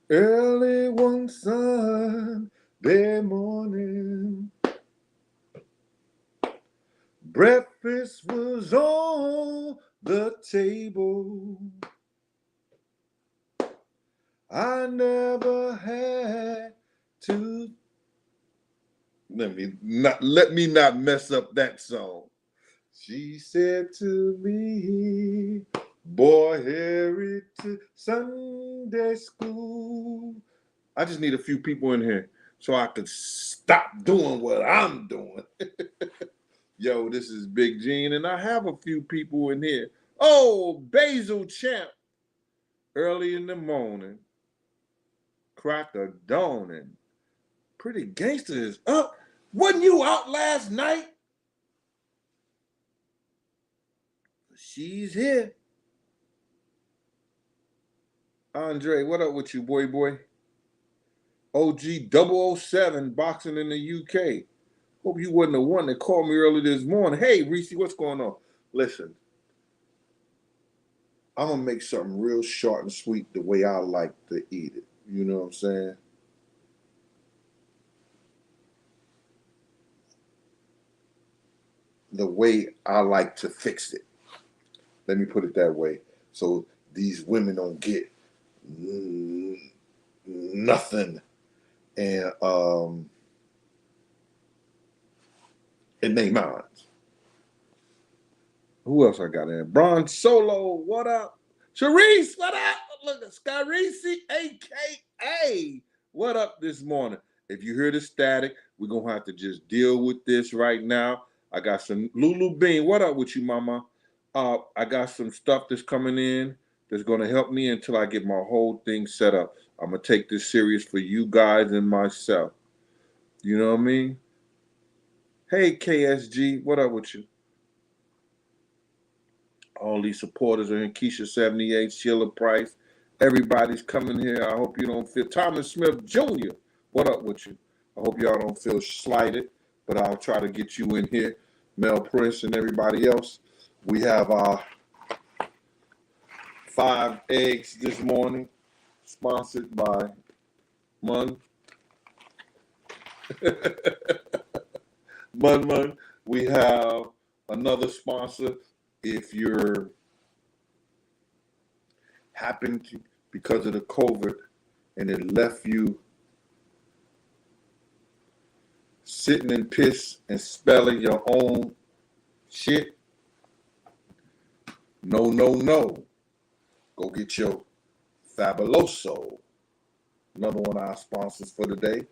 Early one Sunday morning, breakfast was on the table. I never had to. Let me not mess up that song. She said to me, boy, Harry to Sunday school. I just need a few people in here so I could stop doing what I'm doing. Yo, this is Big Gene, and I have a few people in here. Oh, Basil Champ, early in the morning, crack a dawn, and Pretty Gangster is up. Wasn't you out last night? She's here. Andre, what up with you, boy? OG 007 boxing in the UK. Hope you wasn't the one that called me early this morning. Hey, Reese, what's going on? Listen, I'm going to make something real short and sweet the way I like to eat it. You know what I'm saying? The way I like to fix it. Let me put it that way. So these women don't get nothing. And in their minds. Who else I got in? Bron Solo, what up? Sharice, what up? Look at Scarisi, a.k.a. What up this morning? If you hear the static, we're going to have to just deal with this right now. I got some Lulu Bean. What up with you, mama? I got some stuff that's coming in that's going to help me until I get my whole thing set up. I'm going to take this serious for you guys and myself. You know what I mean? Hey, KSG, what up with you? All these supporters are in. Keisha 78, Sheila Price. Everybody's coming here. I hope you don't feel. Thomas Smith Jr., what up with you? I hope y'all don't feel slighted, but I'll try to get you in here. Mel Prince and everybody else. We have our 5 eggs this morning, sponsored by Mun. Mun. We have another sponsor. If you're happen to, because of the COVID, and it left you sitting in piss and spelling your own shit, no. Go get your Fabuloso, another one of our sponsors for the day.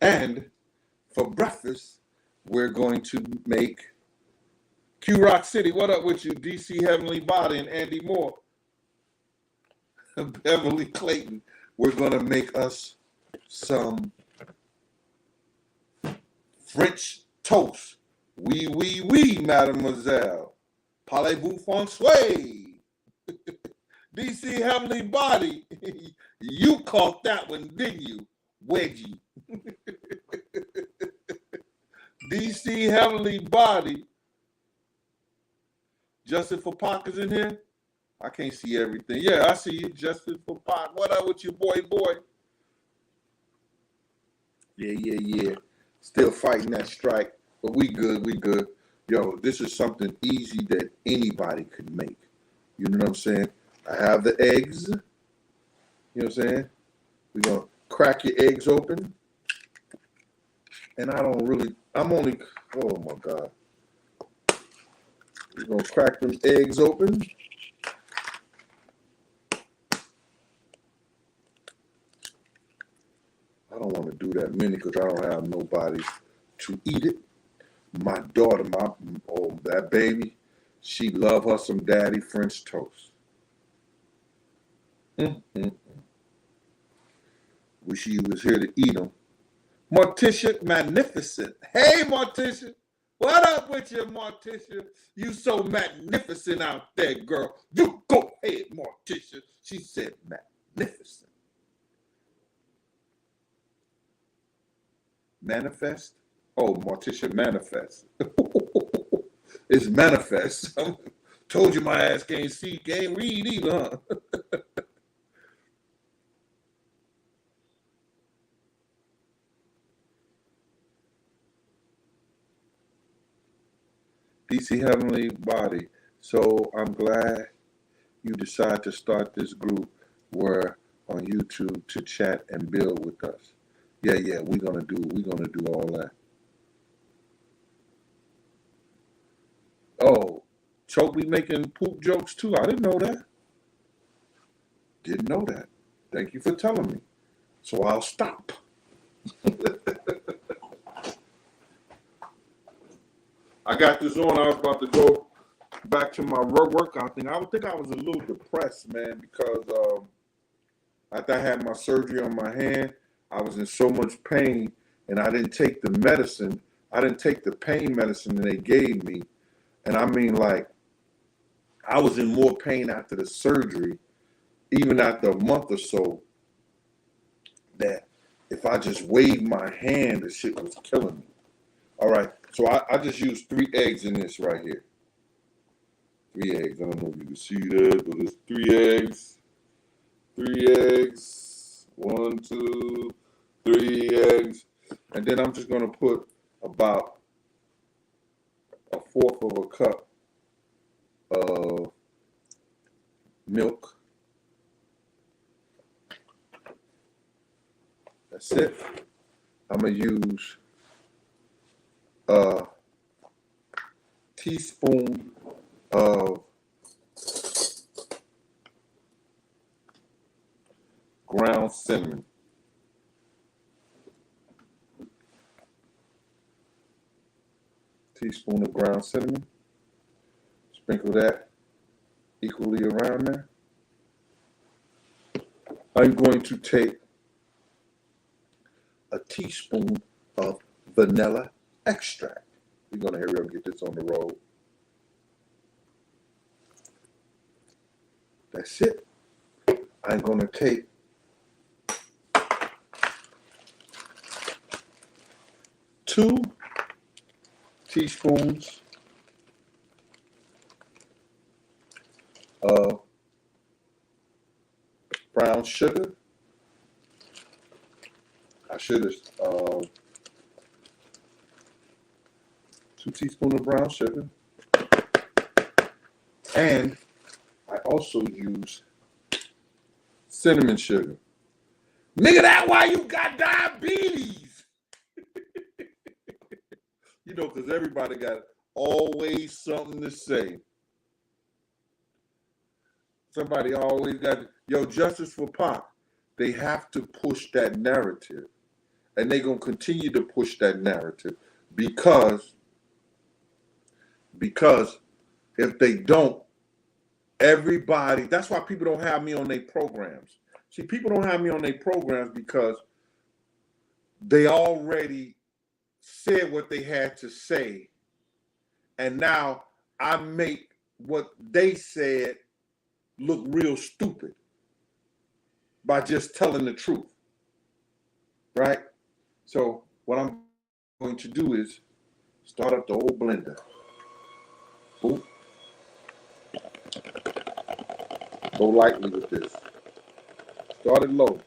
And for breakfast, we're going to make Q-Rock City. What up with you? DC Heavenly Body and Andy Moore. Beverly Clayton. We're going to make us some French toast. Oui, mademoiselle. Parlez-vous français? DC Heavenly Body. You caught that one, didn't you? Wedgie. DC Heavenly Body. Justin for Pockets in here? I can't see everything. Yeah, I see you, Justin for Pock. What up with you, boy? Yeah. Still fighting that strike, but we good. Yo, this is something easy that anybody could make. You know what I'm saying? I have the eggs. You know what I'm saying? We're going to crack your eggs open. And I'm only, oh my God. We're going to crack them eggs open. I don't want to do that many because I don't have nobody to eat it. My daughter, that baby, she love her some daddy French toast. Wish you was here to eat them. Morticia Magnificent. Hey, Morticia. What up with you, Morticia? You so magnificent out there, girl. You go ahead, Morticia. She said magnificent. Manifest? Oh, Morticia Manifest. It's manifest. Told you my ass can't see, can't read either, huh? DC Heavenly Body. So I'm glad you decided to start this group where on YouTube to chat and build with us. Yeah, we're gonna do all that. Oh, Choke be making poop jokes too. I didn't know that. Didn't know that. Thank you for telling me. So I'll stop. I got this on. I was about to go back to my workout thing. I would think I was a little depressed, man, because after I had my surgery on my hand, I was in so much pain, and I didn't take the medicine. I didn't take the pain medicine that they gave me, and I mean, like, I was in more pain after the surgery, even after a month or so. That if I just waved my hand, the shit was killing me. All right, so I just used 3 eggs in this right here. 3 eggs. I don't know if you can see that, but it's 3 eggs. 3 eggs. 1, 2, 3 eggs. And then I'm just going to put about 1/4 of a cup of milk. That's it. I'm going to use a teaspoon of ground cinnamon. Teaspoon of ground cinnamon. Sprinkle that equally around there. I'm going to take a teaspoon of vanilla extract. We're going to hurry up and get this on the road. That's it. I'm going to take 2 teaspoons of brown sugar. I should have 2 teaspoons of brown sugar. And I also use cinnamon sugar. Nigga, that's why you got diabetes. You know, because everybody got always something to say. Somebody always got, yo, justice for Pac. They have to push that narrative. And they're going to continue to push that narrative because if they don't, everybody, that's why people don't have me on their programs. See, people don't have me on their programs because they already said what they had to say. And now I make what they said look real stupid by just telling the truth. Right? So what I'm going to do is start up the old blender. Boom. Go lightly with this. Start it low.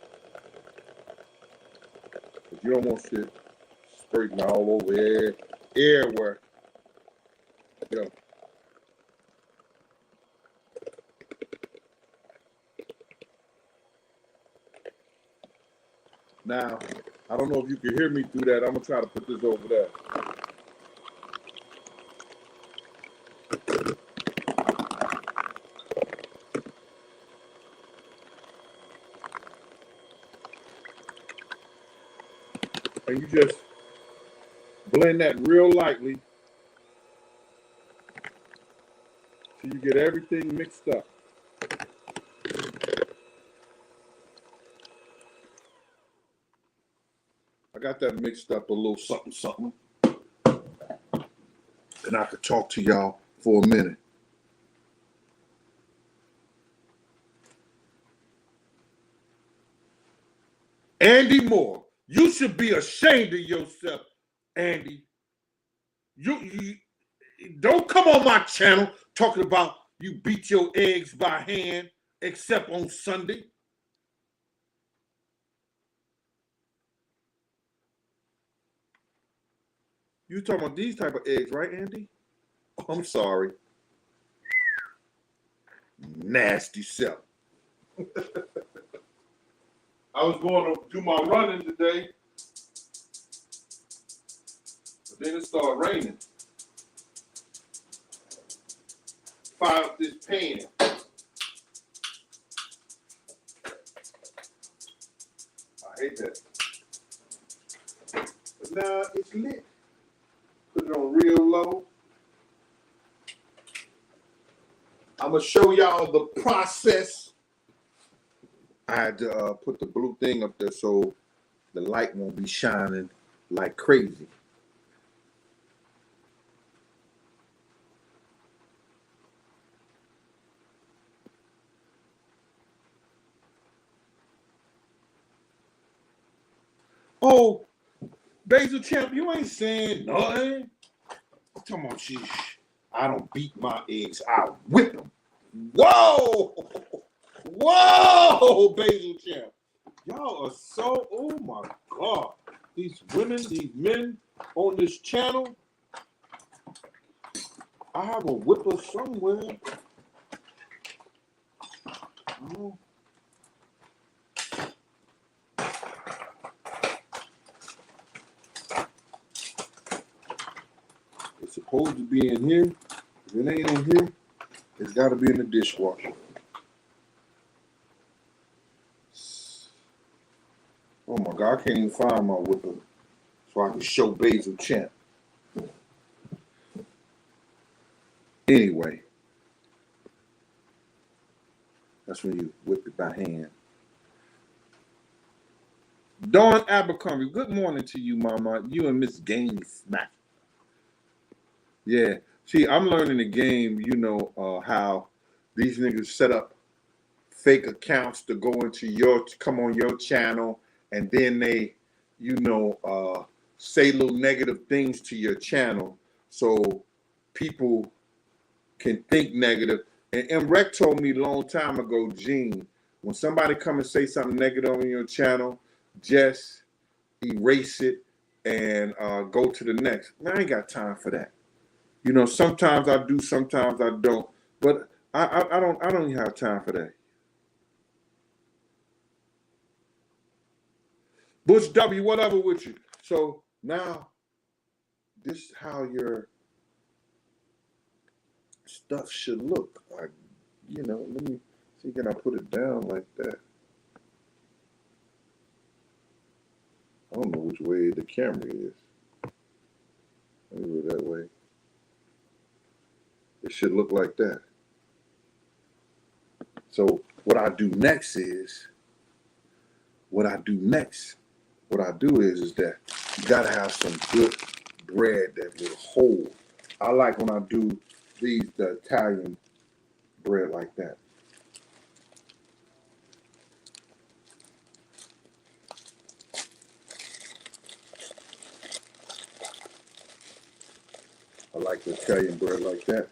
But you don't want shit spraying all over everywhere. Go. Now, I don't know if you can hear me through that. I'm going to try to put this over there. And you just blend that real lightly till you get everything mixed up. I got that mixed up a little something. And I could talk to y'all for a minute. Andy Moore, you should be ashamed of yourself, Andy. You don't come on my channel talking about you beat your eggs by hand except on Sunday. You talking about these type of eggs, right, Andy? I'm sorry. Nasty self. I was going to do my running today, but then it started raining. Fire up this pan. I hate that. But now it's lit. Put it on real low. I'm going to show y'all the process. I had to put the blue thing up there so the light won't be shining like crazy. Oh, Basil Champ, you ain't saying nothing. Come on, sheesh. I don't beat my eggs, I whip them. Whoa! Whoa, Basil Champ. Y'all are so, oh my God. These women, these men on this channel. I have a whipper somewhere. Oh. It's supposed to be in here. If it ain't in here, it's got to be in the dishwasher. Oh my God, I can't even find my whipper so I can show Basil Champ. Anyway, that's when you whip it by hand. Dawn Abercrombie, good morning to you, Mama. You and Miss Game Smack. Yeah, see, I'm learning the game, you know, how these niggas set up fake accounts to go into come on your channel, and then they, you know, say little negative things to your channel so people can think negative. And M. Rec told me a long time ago, Gene, when somebody come and say something negative on your channel, just erase it and go to the next. Man, I ain't got time for that. You know, sometimes I do, sometimes I don't. But I don't even have time for that. Butch W, whatever with you. So now, this is how your stuff should look. Like, you know, let me see, can I put it down like that? I don't know which way the camera is. Let me go that way. It should look like that. So what I do next is that you gotta have some good bread that will hold. I like when I do the Italian bread like that. I like the Italian bread like that.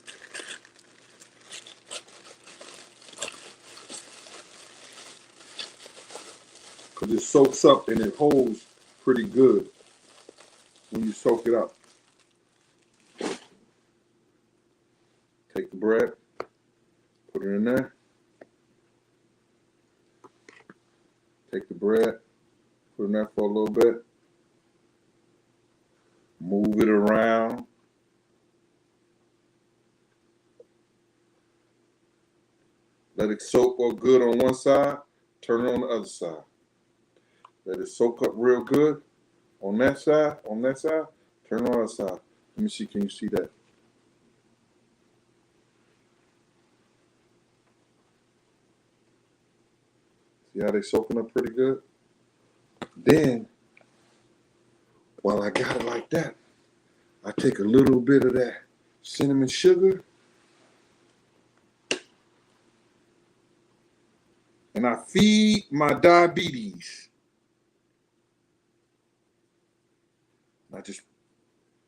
Because it soaks up and it holds pretty good when you soak it up. Take the bread, put it in there. Take the bread, put it in there for a little bit. Move it around. Let it soak all good on one side, turn it on the other side. Let it soak up real good on that side, turn it on the other side. Let me see, can you see that? See how they soaking up pretty good? Then, while I got it like that, I take a little bit of that cinnamon sugar and I feed my diabetes. I just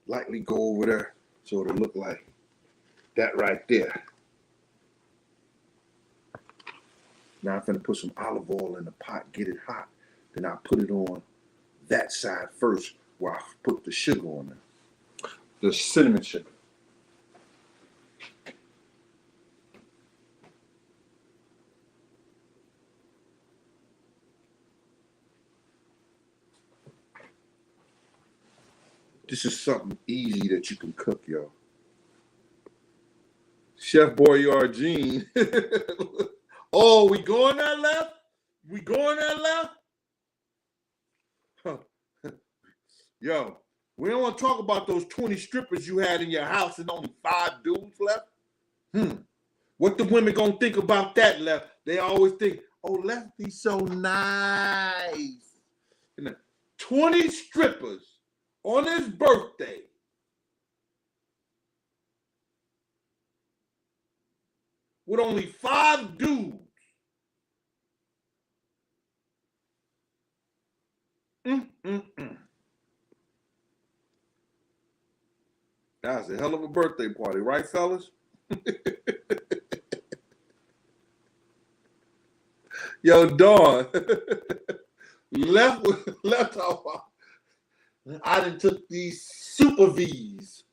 lightly go over there so it'll look like that right there. Now I'm finna put some olive oil in the pot, get it hot. Then I put it on that side first where I put the sugar on there. The cinnamon sugar. This is something easy that you can cook, y'all. Chef Boyardee. Oh, we going that left? We going that left? Huh. Yo, we don't want to talk about those 20 strippers you had in your house and only 5 dudes left. What the women gonna think about that, Left? They always think, oh, Lefty's so nice. 20 strippers on his birthday. With only 5 dudes. That was a hell of a birthday party, right, fellas? Yo, Dawn. left off. I done took these Super V's.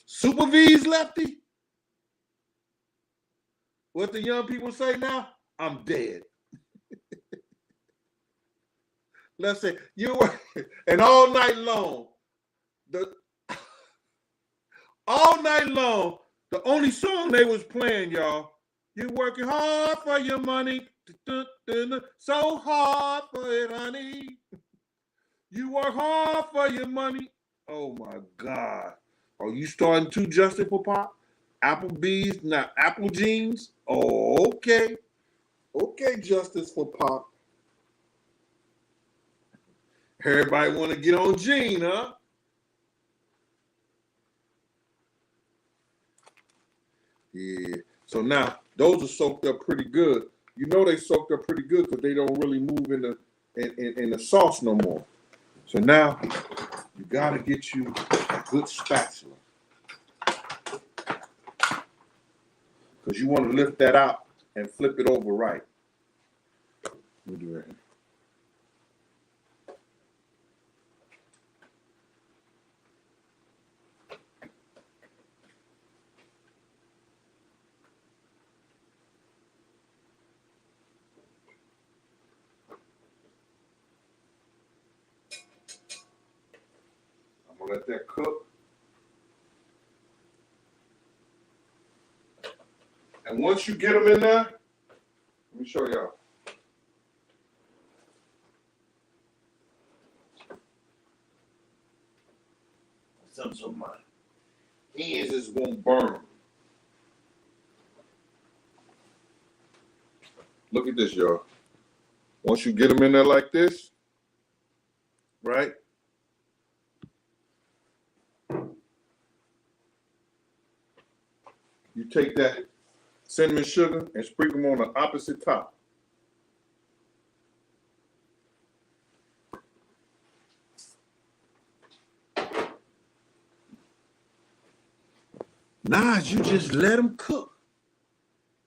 Super V's, Lefty? What the young people say now? I'm dead. Let's say you were, and all night long, the only song they was playing, y'all, you working hard for your money, so hard for it, honey. You work hard for your money. Oh my God. Are you starting to Justin for Pop? Applebee's, not Apple Jeans? Oh, okay. Okay, Justice for Pop. Everybody want to get on Gene, huh? Yeah. So now those are soaked up pretty good. You know they soaked up pretty good because they don't really move in the sauce no more. So now you gotta get you a good spatula because you want to lift that out and flip it over right. Let me do that. Let that cook. And once you get them in there, let me show y'all. Something on my hands is gonna burn. Look at this, y'all. Once you get them in there like this, right? You take that cinnamon sugar and sprinkle them on the opposite top. Nah, you just let them cook.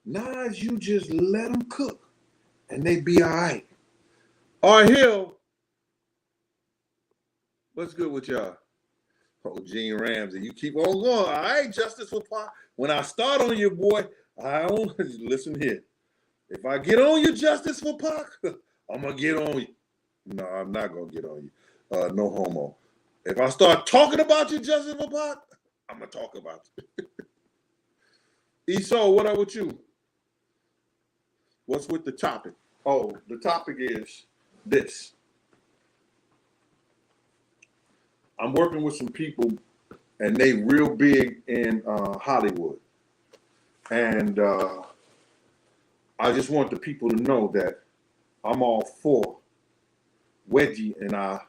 You just let them cook. And they be all right. All right, Hill. What's good with y'all? Oh, Gene Ramsay. You keep on going. All right, Justice for Pop. When I start on you, boy, I don't listen here. If I get on you, Justice for Pac, I'm gonna get on you. No, I'm not gonna get on you. No homo. If I start talking about you, Justice for Pac, I'm gonna talk about you. Esau, what up with you? What's with the topic? Oh, the topic is this. I'm working with some people, and they real big in Hollywood. And I just want the people to know that I'm all for Wedgie and I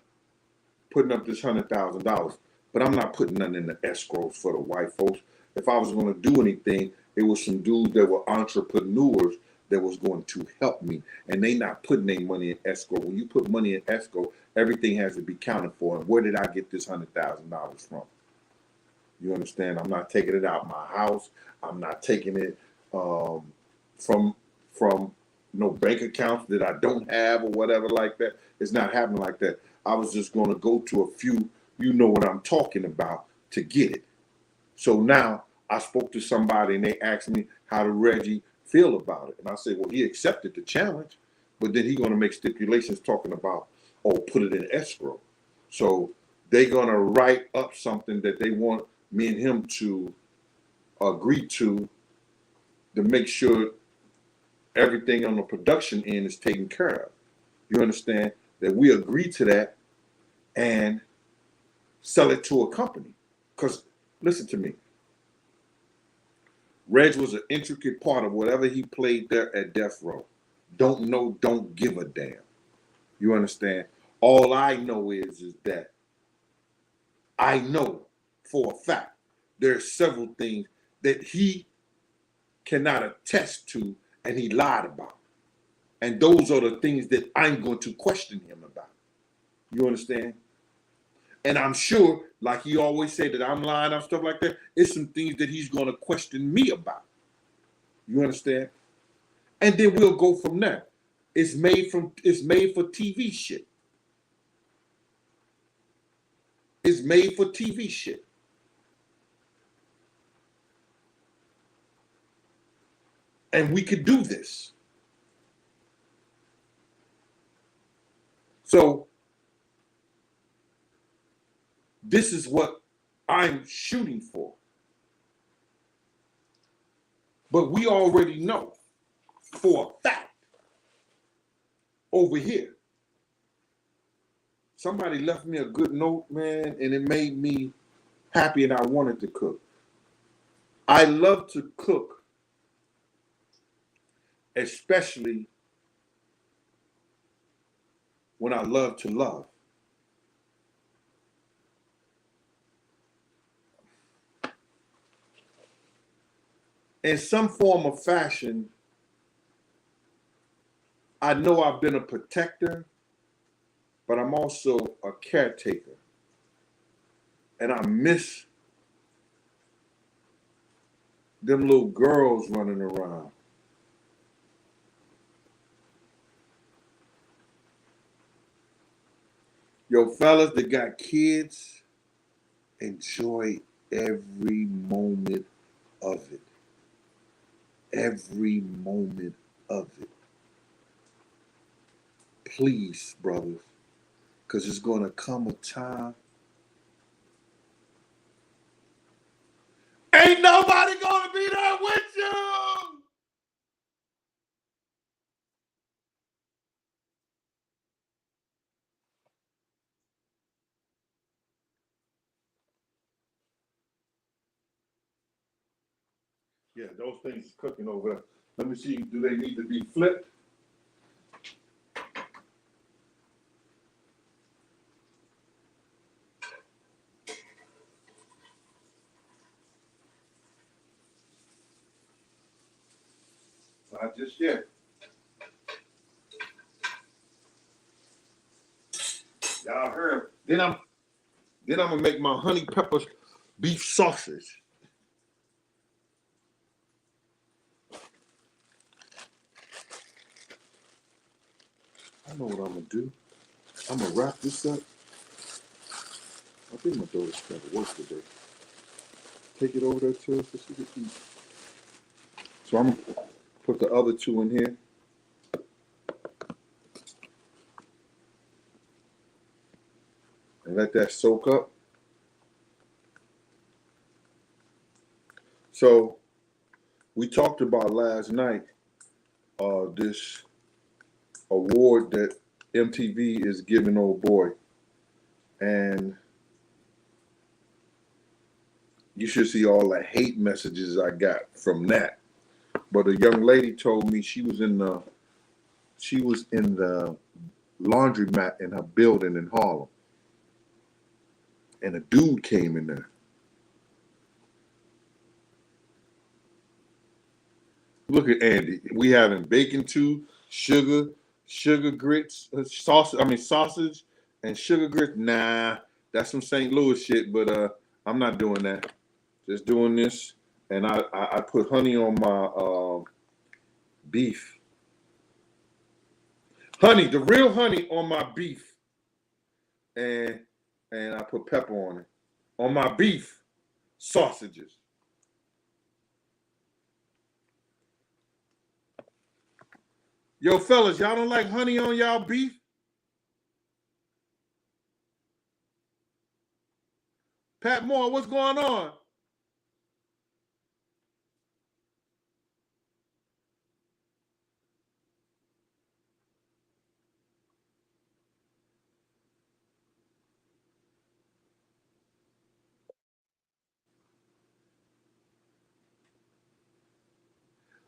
putting up this $100,000, but I'm not putting nothing in the escrows for the white folks. If I was going to do anything, it was some dudes that were entrepreneurs that was going to help me, and they not putting their money in escrow. When you put money in escrow, everything has to be counted for. And where did I get this $100,000 from? You understand? I'm not taking it out my house. I'm not taking it from no bank accounts that I don't have or whatever like that. It's not happening like that. I was just going to go to a few, you know what I'm talking about, to get it. So now I spoke to somebody and they asked me how did Reggie feel about it. And I said, well, he accepted the challenge, but then he's going to make stipulations talking about, oh, put it in escrow. So they're going to write up something that they want me and him to agree to make sure everything on the production end is taken care of. You understand? That we agree to that and sell it to a company. Because, listen to me, Reg was an intricate part of whatever he played there at Death Row. Don't know, don't give a damn. You understand? All I know is that I know for a fact there are several things that he cannot attest to and he lied about. And those are the things that I'm going to question him about. You understand? And I'm sure, like he always said, that I'm lying on stuff like that. It's some things that he's going to question me about. You understand? And then we'll go from there. It's made for TV shit. It's made for TV shit. And we could do this. So this is what I'm shooting for. But we already know for a fact over here. Somebody left me a good note, man, and it made me happy and I wanted to cook. I love to cook, especially when I love to love. In some form of fashion, I know I've been a protector, but I'm also a caretaker. And I miss them little girls running around. Yo, fellas that got kids, enjoy every moment of it. Every moment of it. Please, brothers, because it's going to come a time. Ain't nobody going to be there with you. Yeah, those things is cooking over there. Let me see, do they need to be flipped? Not just yet. Y'all heard. Then I'm gonna make my honey pepper beef sausage. I know what I'm gonna do. I'm gonna wrap this up. I think my daughter's got to work today. Take it over there to her so she can eat. So I'm gonna put the other two in here. And let that soak up. So we talked about last night this award that MTV is giving old boy. And you should see all the hate messages I got from that. But a young lady told me she was in the laundromat in her building in Harlem. And a dude came in there. Look at Andy. We having bacon too, sugar grits, sausage and sugar grits. Nah, that's some St. Louis shit, but I'm not doing that. Just doing this. And I put honey on my beef. Honey, the real honey on my beef. And I put pepper on it. On my beef sausages. Yo, fellas, y'all don't like honey on y'all beef? Pat Moore, what's going on?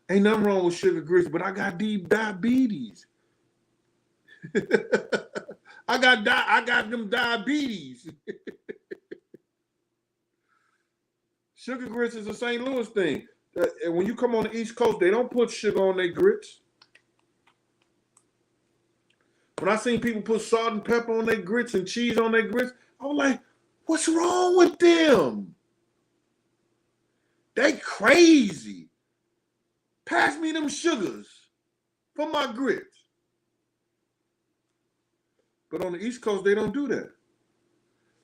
Ain't nothing wrong with sugar grits, but I got diabetes. I got them diabetes. Sugar grits is a St. Louis thing. And when you come on the East Coast, they don't put sugar on their grits. When I seen people put salt and pepper on their grits and cheese on their grits, I was like, what's wrong with them? They crazy. Pass me them sugars for my grits. But on the East Coast, they don't do that.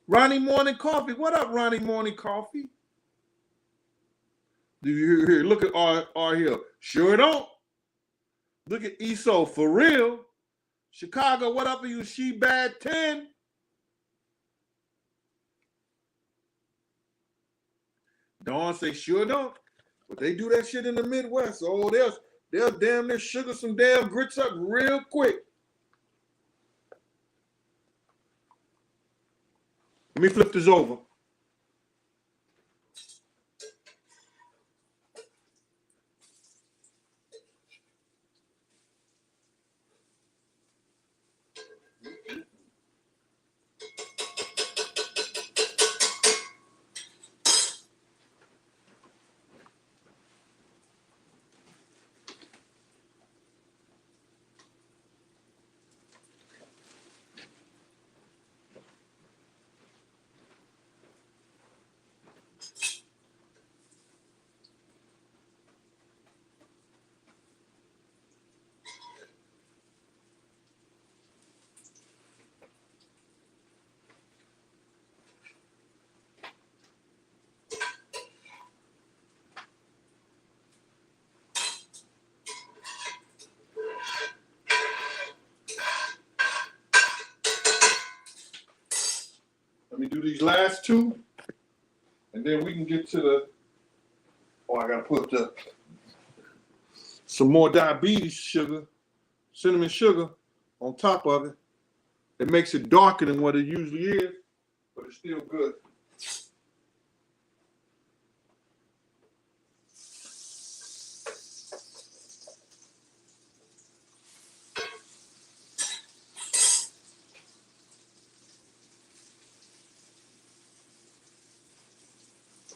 Ronnie Morning Coffee. What up, Ronnie Morning Coffee? Do you hear? Look at R Hill. Sure don't. Look at ESO. For real. Chicago, what up for you? She bad 10. Dawn say sure don't. But they do that shit in the Midwest. Oh, they'll damn near sugar some damn grits up real quick. Let me flip this over. Let me do these last two, and then we can get to the. Oh, I gotta put some more diabetes sugar, cinnamon sugar, on top of it. It makes it darker than what it usually is, but it's still good.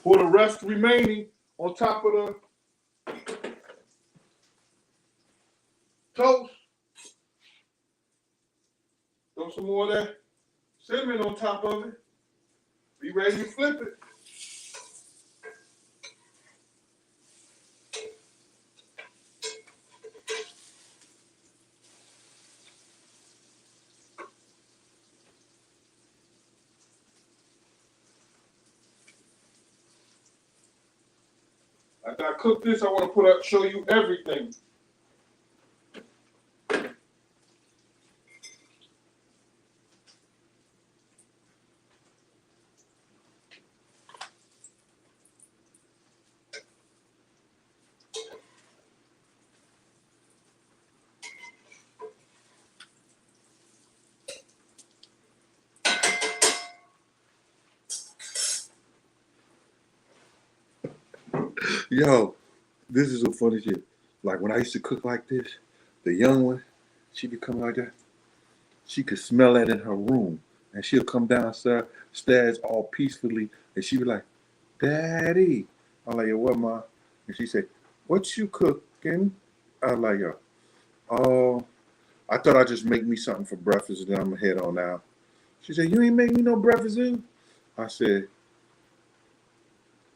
Pour the rest remaining on top of the toast. Throw some more of that cinnamon on top of it. Be ready to flip it. After I cook this, I want to show you everything. Yo, this is a funny shit. Like when I used to cook like this, the young one, she could come like that. She could smell that in her room. And she'll come downstairs all peacefully. And she'd be like, Daddy. I'm like, yo, what, Ma? And she said, what you cooking? I'm like, yo, oh, I thought I'd just make me something for breakfast and then I'm going to head on out. She said, you ain't make me no breakfast, in? I said,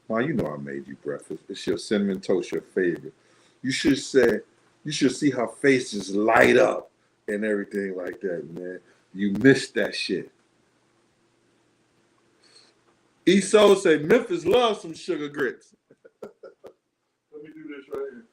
Ma, you know I made you breakfast. It's your cinnamon toast, your favorite. You should see her face just light up and everything like that, man. You missed that shit. ESO say Memphis loves some sugar grits. Let me do this right here.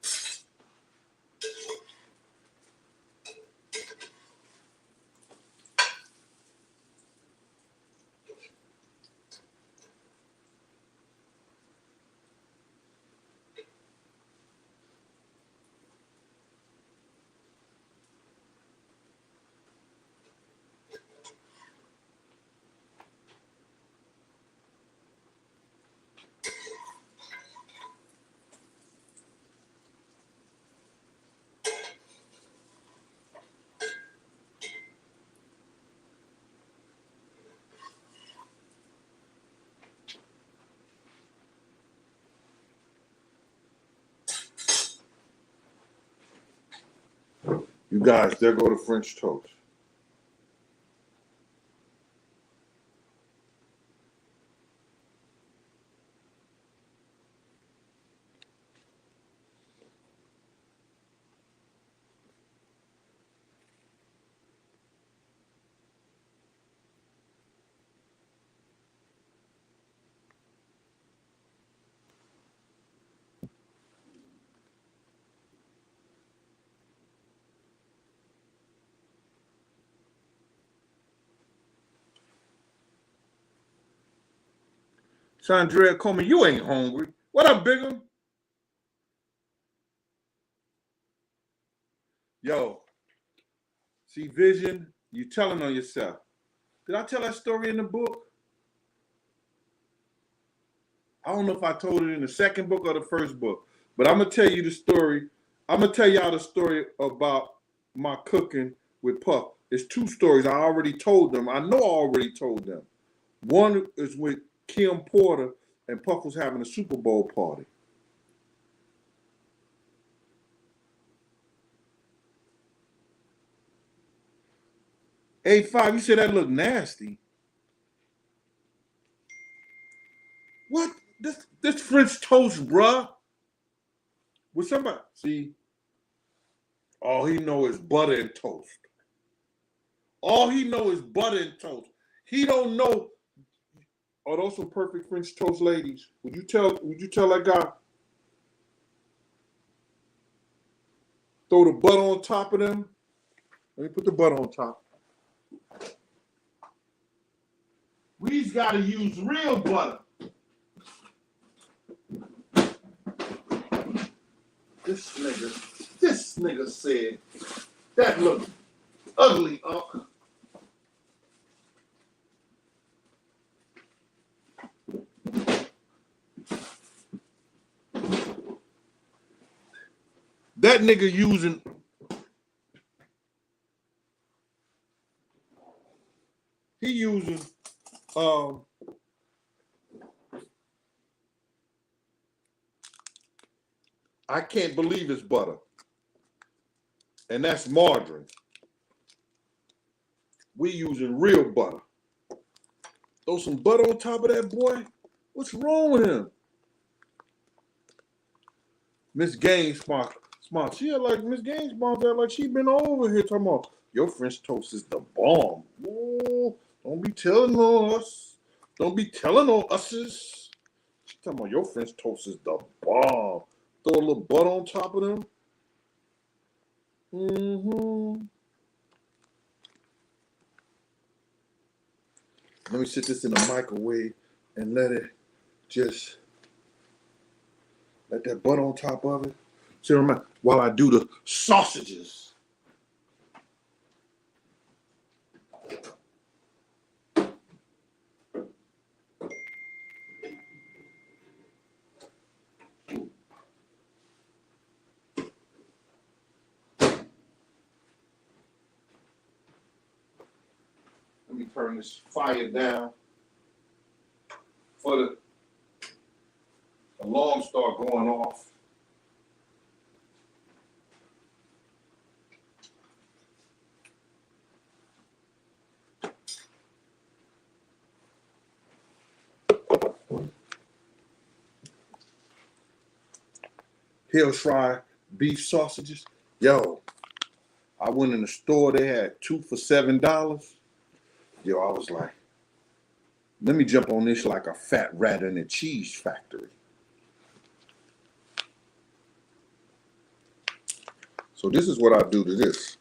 You guys, there go the French toast. Sandrea Coleman, you ain't hungry. What up, Biggie? Yo, see, Vision, you telling on yourself. Did I tell that story in the book? I don't know if I told it in the second book or the first book, but I'm gonna tell you the story. I'm gonna tell y'all the story about my cooking with Puff. It's two stories. I already told them. I know I already told them. One is with Kim Porter and Puff was having a Super Bowl party. A5, you said that looked nasty. What? This French toast, bruh. With somebody, see, all he know is butter and toast. All he know is butter and toast. He don't know. Are those some perfect French toast ladies? Would you tell that guy? Throw the butter on top of them. Let me put the butter on top. We's got to use real butter. This nigga said that looked ugly, Unc. That nigga using I can't believe it's butter. And that's margarine. We using real butter. Throw some butter on top of that, boy. What's wrong with him? Miss Gaines smart. She had like Miss Gaines smart that like she been over here talking about your French toast is the bomb. Ooh, don't be telling on us. Don't be telling on us's. She talking about your French toast is the bomb. Throw a little butter on top of them. Mm-hmm. Let me sit this in the microwave and let that butter on top of it. See, remember, while I do the sausages. Let me turn this fire down for the alarm start going off. Hill Fry beef sausages. Yo, I went in the store, they had 2 for $7. Yo, I was like, let me jump on this like a fat rat in a cheese factory. So this is what I do to this.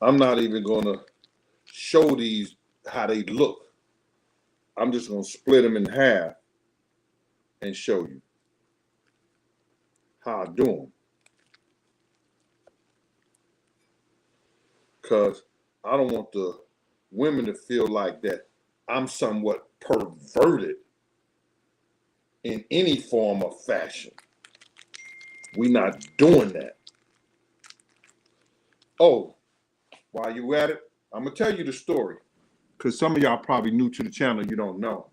I'm not even gonna show these how they look. I'm just gonna split them in half and show you how I do them. Because I don't want the women to feel like that I'm somewhat perverted in any form or fashion. We're not doing that. Oh, while you at it, I'm gonna tell you the story. Because some of y'all probably new to the channel, you don't know.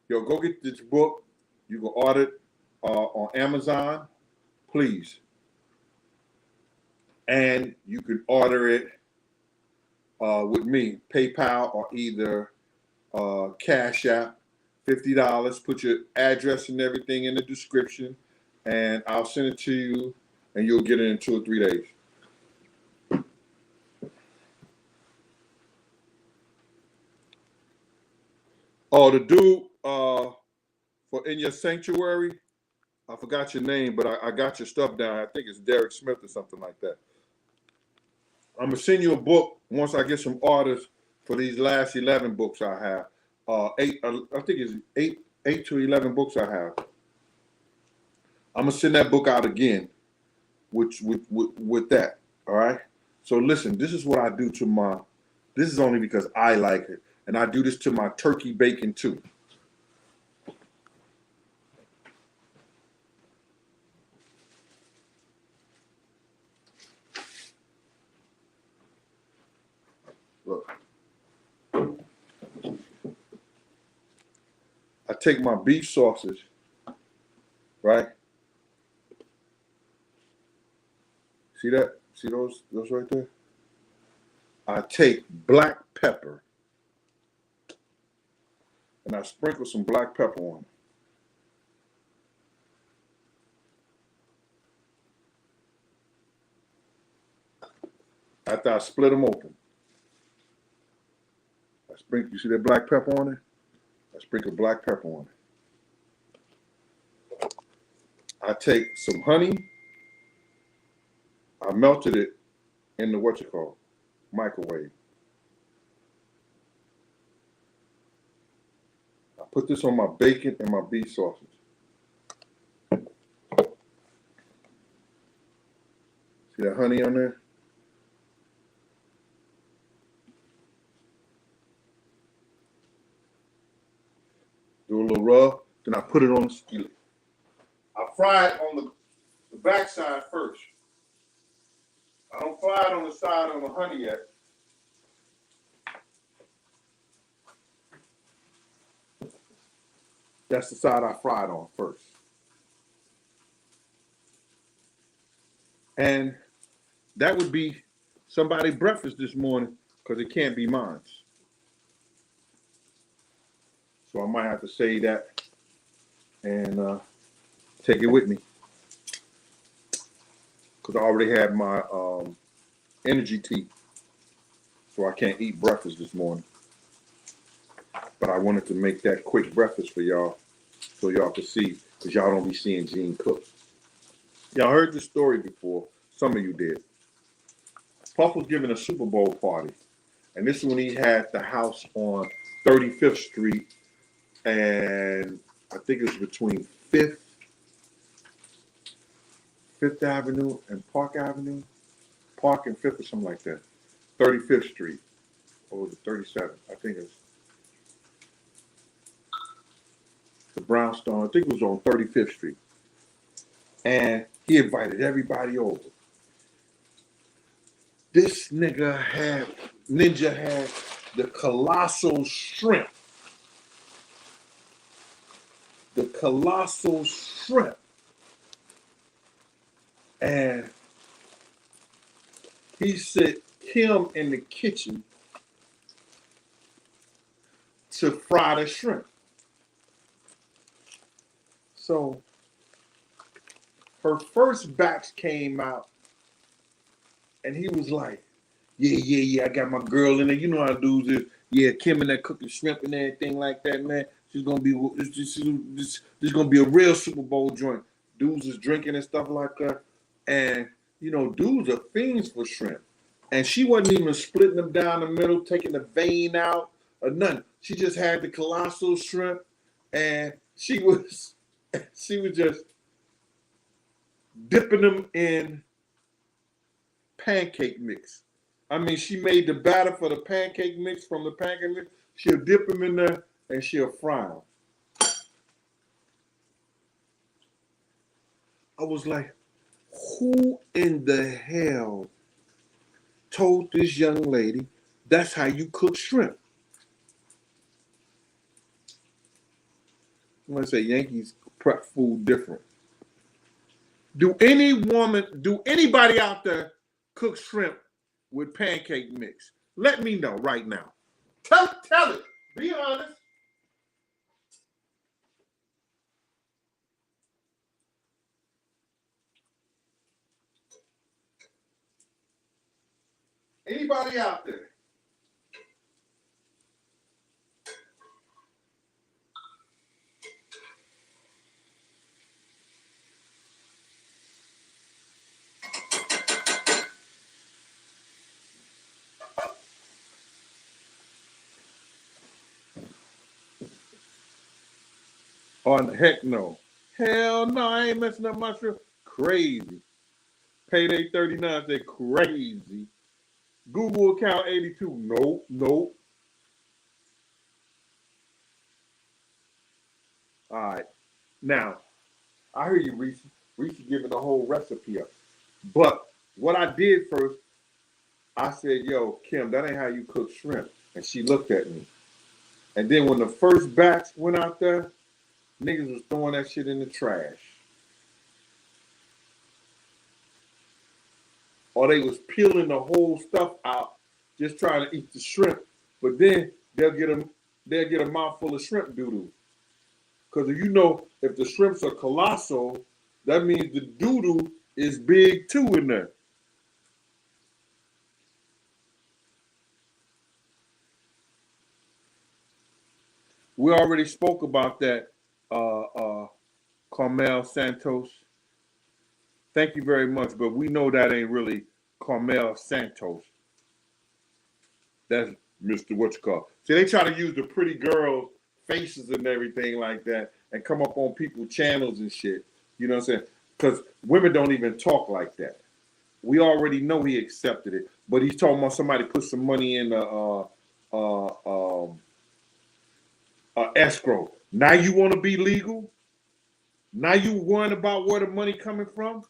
Yo, go get this book. You can order it on Amazon, please. And you can order it with me, PayPal or either Cash App, $50. Put your address and everything in the description, and I'll send it to you, and you'll get it in 2 or 3 days. Oh, the dude for In Your Sanctuary, I forgot your name, but I got your stuff down. I think it's Derek Smith or something like that. I'm gonna send you a book once I get some orders for these last 11 books I have. I think it's eight to 11 books I have. I'm gonna send that book out again, with that. All right. So listen, this is what I do to my. This is only because I like it, and I do this to my turkey bacon too. Look, I take my beef sausage, right? See that? See those right there? I take black pepper and I sprinkle some black pepper on it. After I split them open, I sprinkle, you see that black pepper on it? I sprinkle black pepper on it. I take some honey, I melted it in the microwave. I put this on my bacon and my beef sausage. See that honey on there? Do a little rub, then I put it on the skillet. I fry it on the back side first. I don't fry it on the side on the honey yet. That's the side I fried on first. And that would be somebody's breakfast this morning because it can't be mine. So I might have to say that and take it with me. Because I already had my energy tea. So I can't eat breakfast this morning. But I wanted to make that quick breakfast for y'all so y'all could see, because y'all don't be seeing Gene cook. Y'all heard this story before. Some of you did. Puff was giving a Super Bowl party. And this is when he had the house on 35th Street and I think it was between 5th Avenue and Park Avenue. Park and 5th or something like that. 35th Street. Or was it 37th? I think it's the Brownstone. I think it was on 35th Street. And he invited everybody over. This Ninja had the colossal shrimp. The colossal shrimp. And he sent him in the kitchen to fry the shrimp. So her first batch came out and he was like, yeah, I got my girl in there. You know how to do this. Yeah, Kim and that cooking shrimp and everything like that, man. She's gonna be this gonna be a real Super Bowl joint. Dudes is drinking and stuff like that. And you know, dudes are fiends for shrimp. And she wasn't even splitting them down the middle, taking the vein out or nothing. She just had the colossal shrimp and she was just dipping them in pancake mix. I mean, she made the batter for the pancake mix from the pancake mix. She'll dip them in there and she'll fry them. I was like, who in the hell told this young lady that's how you cook shrimp? I'm going to say Yankees prep food different. Do anybody out there cook shrimp with pancake mix? Let me know right now. Tell it. Be honest. Anybody out there? Oh, heck no. Hell no, I ain't messing up my shrimp. Crazy. Payday 39 said crazy. Google account 82. Nope, nope. All right. Now, I hear you, Reese. Reese giving the whole recipe up. But what I did first, I said, yo, Kim, that ain't how you cook shrimp. And she looked at me. And then when the first batch went out there, niggas was throwing that shit in the trash. Or they was peeling the whole stuff out, just trying to eat the shrimp. But then they'll get a mouthful of shrimp doodle. Because if the shrimps are colossal, that means the doodle is big too in there. We already spoke about that, Carmel Santos. Thank you very much, but we know that ain't really Carmel Santos. That's Mr. Whatchcall. See, they try to use the pretty girl faces and everything like that and come up on people's channels and shit. You know what I'm saying? Because women don't even talk like that. We already know he accepted it, but he's talking about somebody put some money in the escrow. Now you want to be legal? Now you worrying about where the money coming from?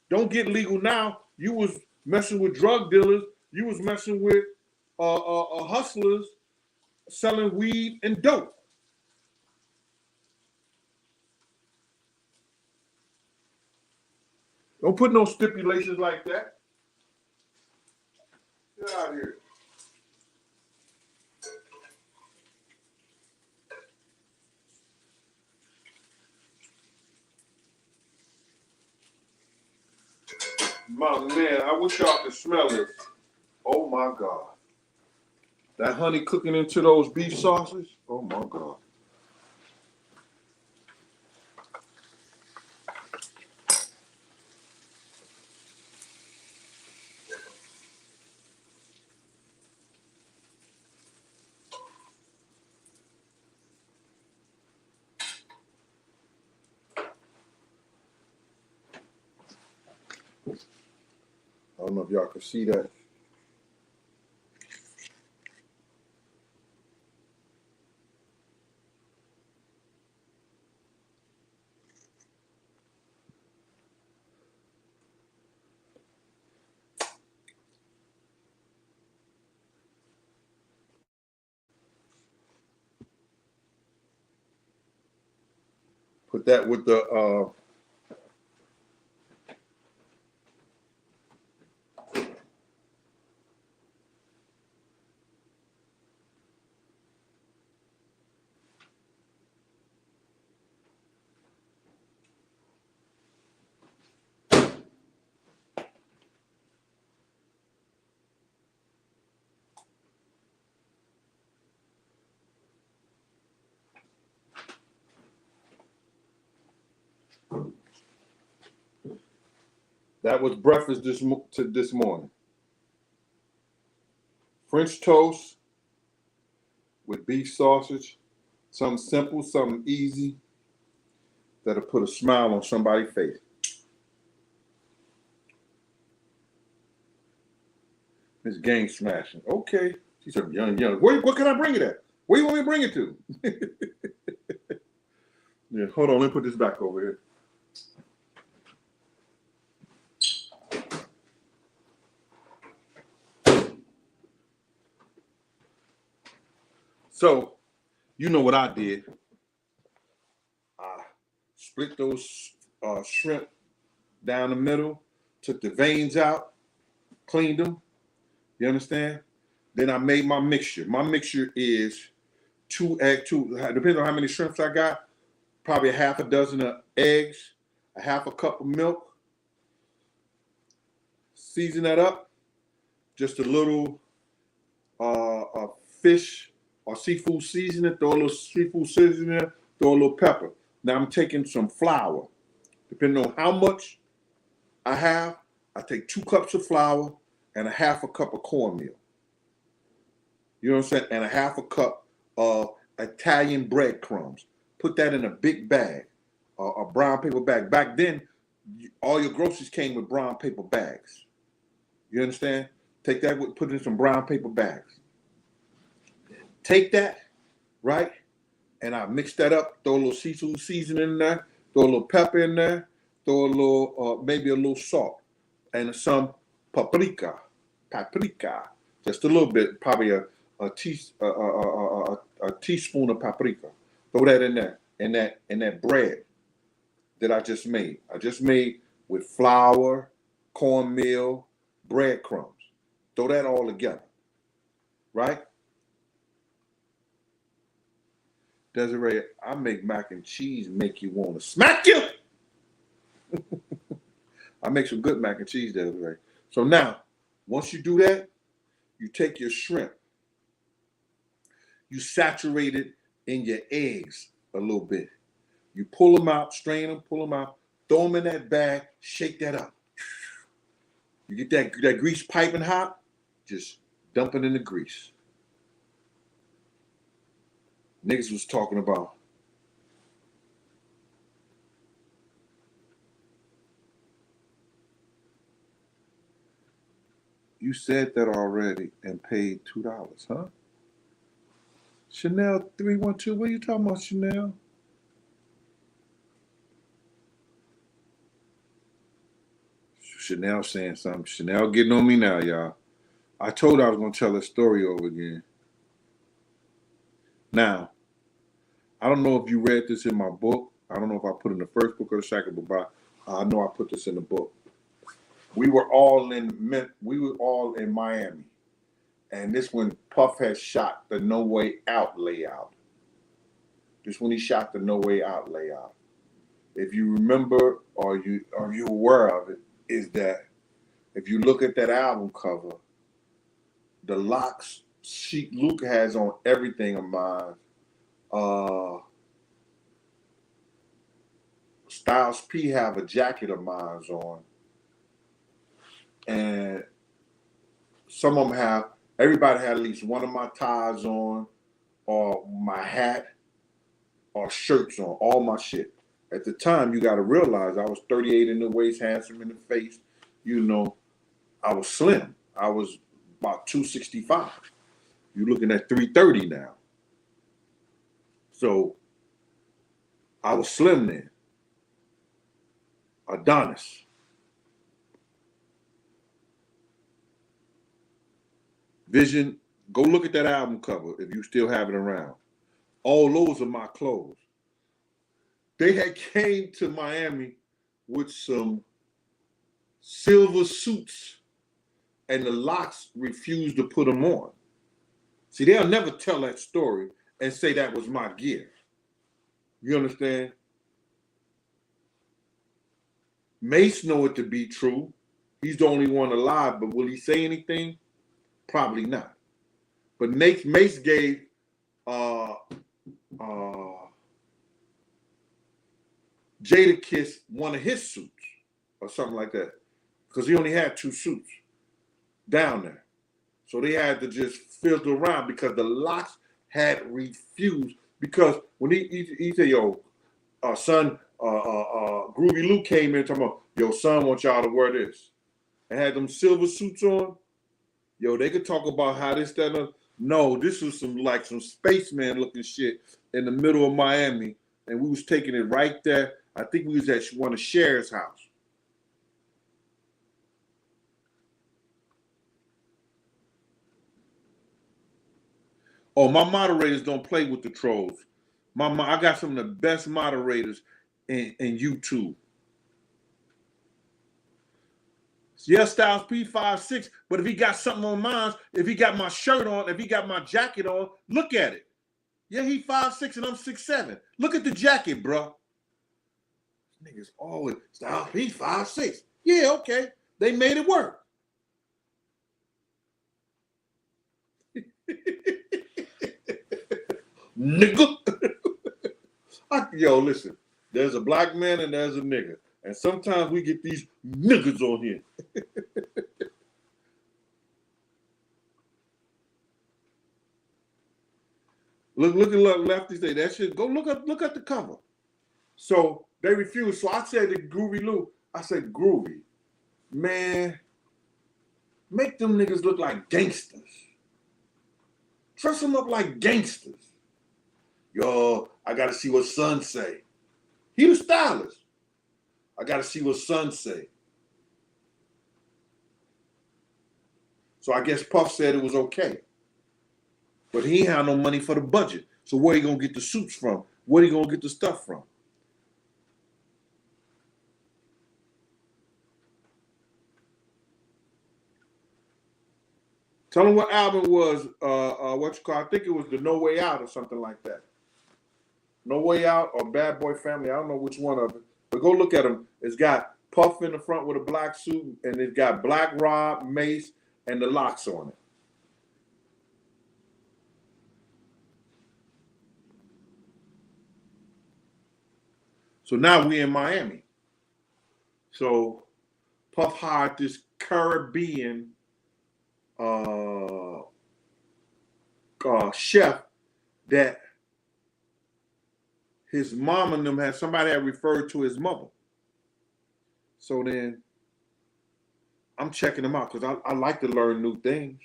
Don't get legal now. You was messing with drug dealers. You was messing with hustlers selling weed and dope. Don't put no stipulations like that. Get out of here. My man, I wish y'all could smell this. Oh my God. That honey cooking into those beef sauces. Oh my God. I don't know if y'all can see that. Put that with the that was breakfast this morning. French toast with beef sausage. Something simple, something easy that'll put a smile on somebody's face. Miss Gang smashing. Okay. She said, young. What can I bring it at? Where you want me to bring it to? Yeah, hold on. Let me put this back over here. So, you know what I did. I split those shrimp down the middle, took the veins out, cleaned them. You understand? Then I made my mixture. My mixture is 2 eggs, depending on how many shrimps I got, probably a half a dozen of eggs, a half a cup of milk. Season that up. Just a little fish or seafood seasoning. Throw a little seafood seasoning in, throw a little pepper. Now I'm taking some flour. Depending on how much I have, I take 2 cups of flour and a half a cup of cornmeal. You know what I'm saying? And a half a cup of Italian breadcrumbs. Put that in a big bag, a brown paper bag. Back then, all your groceries came with brown paper bags. You understand? Take that, put it in some brown paper bags. Take that, right? And I mix that up, throw a little seafood seasoning in there, throw a little pepper in there, throw a little, maybe a little salt, and some paprika, just a little bit, probably a teaspoon of paprika. Throw that in there, and that bread that I just made. I just made with flour, cornmeal, breadcrumbs. Throw that all together, right? Desiree, I make mac and cheese make you want to smack you. I make some good mac and cheese, Desiree. So now, once you do that, you take your shrimp. You saturate it in your eggs a little bit. You pull them out, strain them, pull them out, throw them in that bag, shake that up. You get that grease piping hot, just dump it in the grease. Niggas was talking about you said that already and paid $2, huh? Chanel 312, what are you talking about, Chanel? Chanel saying something. Chanel getting on me now, y'all. I told her I was going to tell her story over again. Now, I don't know if you read this in my book. I don't know if I put it in the first book or the second book, but I know I put this in the book. We were all in Miami. And this when Puff had shot the No Way Out layout. This when he shot the No Way Out layout. If you remember or you aware of it, is that if you look at that album cover, the locks Luke has on everything of mine. Styles P have a jacket of mine on. And some of them have, everybody had at least one of my ties on, or my hat, or shirts on, all my shit. At the time, you got to realize I was 38 in the waist, handsome in the face. You know, I was slim. I was about 265. You're looking at 330 now. So I was slim then. Adonis. Vision, go look at that album cover if you still have it around. All those are my clothes. They had came to Miami with some silver suits, and the locks refused to put them on. See, they'll never tell that story and say that was my gear. You understand? Mace know it to be true. He's the only one alive, but will he say anything? Probably not. But Mace gave Jadakiss one of his suits or something like that, because he only had 2 suits down there. So they had to just filter around because the locks had refused. Because when he said, yo, son, Groovy Luke came in talking about, yo, son wants y'all to wear this. And had them silver suits on. Yo, they could talk about how this, that, no, this was some spaceman looking shit in the middle of Miami. And we was taking it right there. I think we was at one of Cher's house. Oh, my moderators don't play with the trolls. I got some of the best moderators in YouTube. Yeah, Styles P 5'6", but if he got something on mine, if he got my shirt on, if he got my jacket on, look at it. Yeah, he 5'6" and I'm 6'7". Look at the jacket, bro. Niggas always Styles P 5'6". Yeah, okay. They made it work. Nigga. Yo, listen. There's a black man and there's a nigga. And sometimes we get these niggas on here. Look at Lefty say that shit. Go look at the cover. So they refused. So I said to Groovy Lou, I said, Groovy, man, make them niggas look like gangsters. Dress them up like gangsters. Yo, I gotta see what Son say. He the stylist. I gotta see what Son say. So I guess Puff said it was okay. But he ain't had no money for the budget. So where he gonna get the suits from? Where he gonna get the stuff from? Tell him what album was, I think it was the No Way Out or something like that. No Way Out or Bad Boy Family. I don't know which one of it. But go look at them. It's got Puff in the front with a black suit, and it's got Black Rob, Mace, and the locks on it. So now we in Miami. So Puff hired this Caribbean chef that his mom and them had somebody had referred to his mother. So then I'm checking them out because I like to learn new things.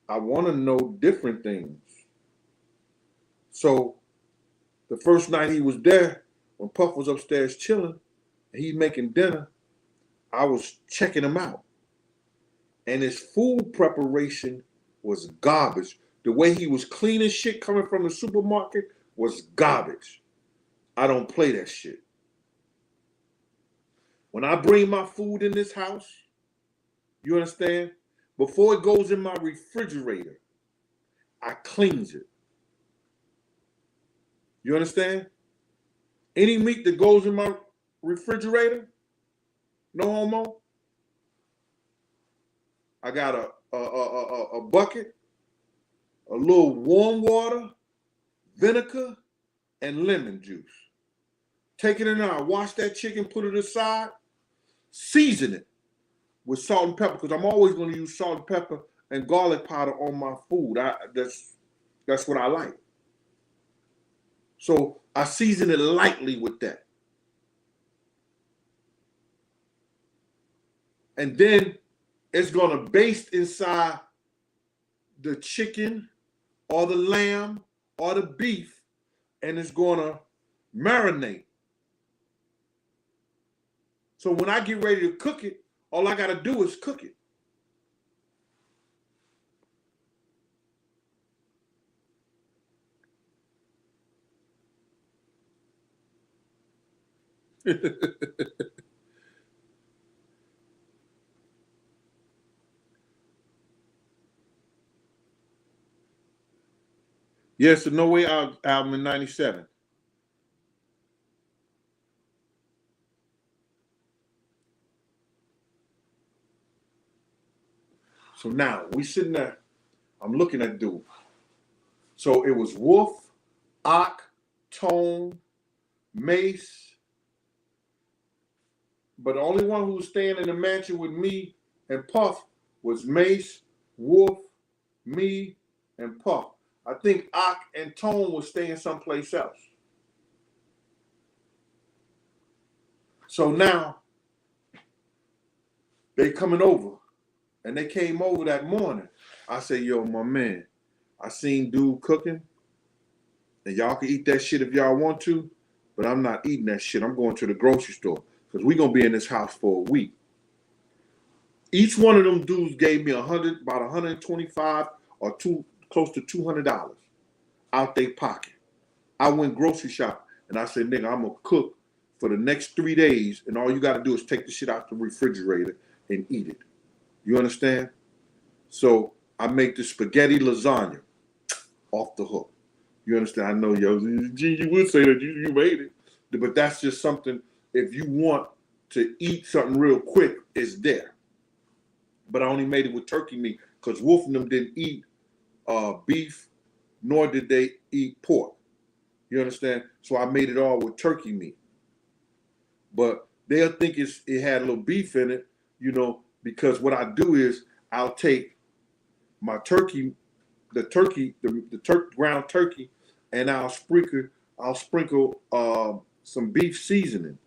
I want to know different things. So the first night he was there, when Puff was upstairs chilling, and he's making dinner, I was checking him out. And his food preparation was garbage. The way he was cleaning shit coming from the supermarket was garbage. I don't play that shit. When I bring my food in this house, you understand? Before it goes in my refrigerator, I cleans it. You understand? Any meat that goes in my refrigerator, no homo. I got a bucket, a little warm water, vinegar, and lemon juice. Take it in there, wash that chicken, put it aside, season it with salt and pepper, because I'm always going to use salt and pepper and garlic powder on my food. That's what I like. So I season it lightly with that. And then it's going to baste inside the chicken or the lamb or the beef, and it's going to marinate. So when I get ready to cook it, all I got to do is cook it. Yes, the No Way Out album in '97. So now we sitting there. I'm looking at dude. So it was Wolf, Ock, Tone, Mace, but the only one who was staying in the mansion with me and Puff was Mace, Wolf, me, and Puff. I think Ock and Tone was staying someplace else. So now they coming over, and they came over that morning. I said, yo, my man, I seen dude cooking, and y'all can eat that shit if y'all want to, but I'm not eating that shit. I'm going to the grocery store because we're going to be in this house for a week. Each one of them dudes gave me about $125 or close to $200 out their pocket. I went grocery shopping, and I said, nigga, I'm going to cook for the next 3 days, and all you got to do is take the shit out the refrigerator and eat it. You understand? So I make the spaghetti lasagna off the hook. You understand? I know, yo, gee, you would say that you made it. But that's just something, if you want to eat something real quick, it's there. But I only made it with turkey meat because Wolf and them didn't eat beef, nor did they eat pork. You understand? So I made it all with turkey meat. But they'll think it had a little beef in it, you know, because what I do is I'll take my turkey, the ground turkey, and I'll sprinkle some beef seasoning.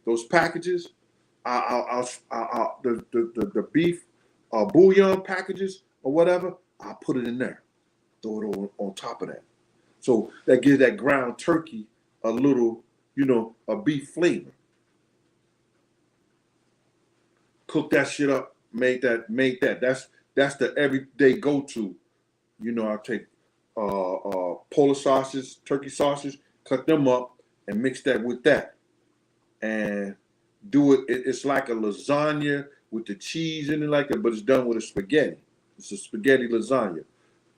Those packages, the beef bouillon packages or whatever, I'll put it in there. Throw it on top of that. So that gives that ground turkey a little, you know, a beef flavor. Cook that shit up, make that. That's the everyday go-to. You know, I'll take Polish sausage, turkey sausage, cut them up and mix that with that. And do it. It's like a lasagna with the cheese in it like that, but it's done with a spaghetti. It's a spaghetti lasagna.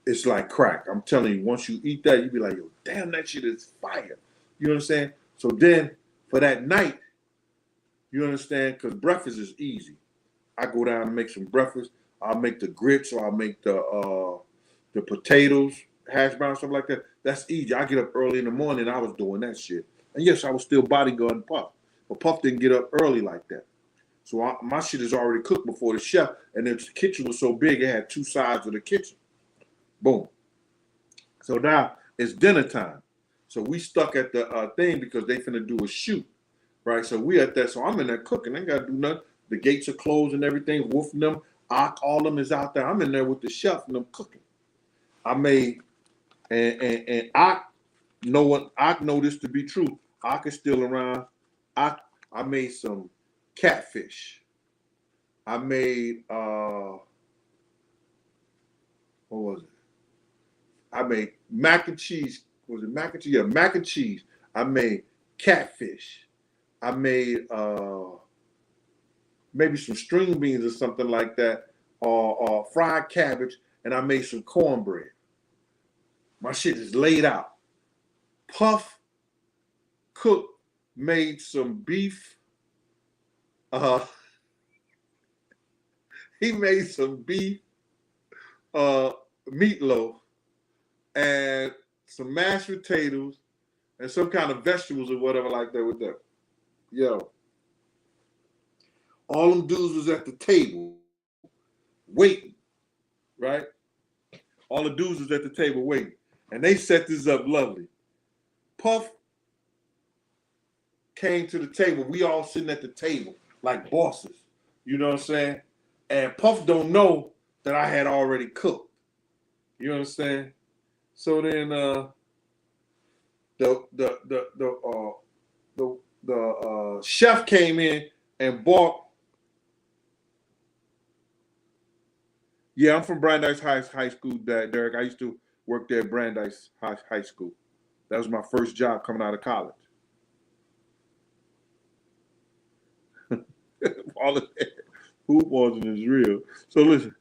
It's like crack. I'm telling you, once you eat that, you be like, yo, damn, that shit is fire. You understand? So then for that night, you understand? Because breakfast is easy. I go down and make some breakfast. I'll make the grits or I'll make the potatoes, hash browns, stuff like that. That's easy. I get up early in the morning. I was doing that shit. And yes, I was still bodyguarding Puff. But Puff didn't get up early like that. So my shit is already cooked before the chef. And the kitchen was so big, it had two sides of the kitchen. Boom. So now it's dinner time. So we stuck at the thing because they finna do a shoot, right? So we at that. So I'm in there cooking. I ain't got to do nothing. The gates are closed and everything. Wolf and them, all them is out there. I'm in there with the chef and them cooking. I made, and I know this to be true. Ak is still around. I made some catfish. I made, what was it? I made mac and cheese. Was it mac and cheese? Yeah, mac and cheese. I made catfish. I made maybe some string beans or something like that, or fried cabbage, and I made some cornbread. My shit is laid out. Puff cooked, made some beef. He made some beef meatloaf and some mashed potatoes and some kind of vegetables or whatever like that with that. Yo, all them dudes was at the table waiting, right? All the dudes was at the table waiting. And they set this up lovely. Puff came to the table. We all sitting at the table like bosses. You know what I'm saying? And Puff don't know that I had already cooked. You understand? So then the chef came in and bought. Yeah, I'm from Brandeis High School, Derek. I used to work there at Brandeis High School. That was my first job coming out of college. All of that hoop wasn't as real. So listen.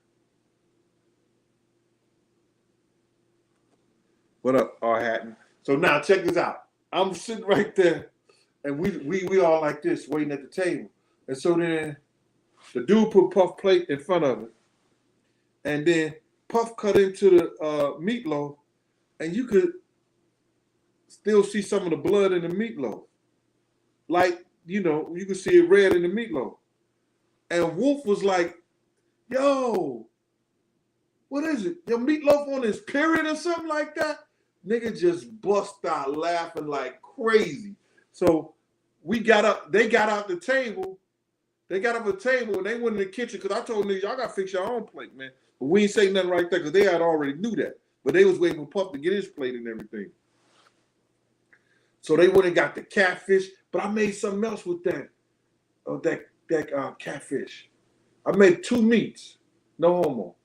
What up, R. Hatton? So now check this out. I'm sitting right there, and we all like this, waiting at the table. And so then the dude put Puff plate in front of it. And then Puff cut into the meatloaf, and you could still see some of the blood in the meatloaf. Like, you know, you could see it red in the meatloaf. And Wolf was like, yo, what is it? Your meatloaf on his period or something like that? Nigga just bust out laughing like crazy. So we got up, they got out the table. They got up a table and they went in the kitchen because I told niggas, y'all got to fix your own plate, man. But we ain't say nothing right there because they had already knew that. But they was waiting for Puff to get his plate and everything. So they went and got the catfish, but I made something else with that catfish. I made two meats, no homo.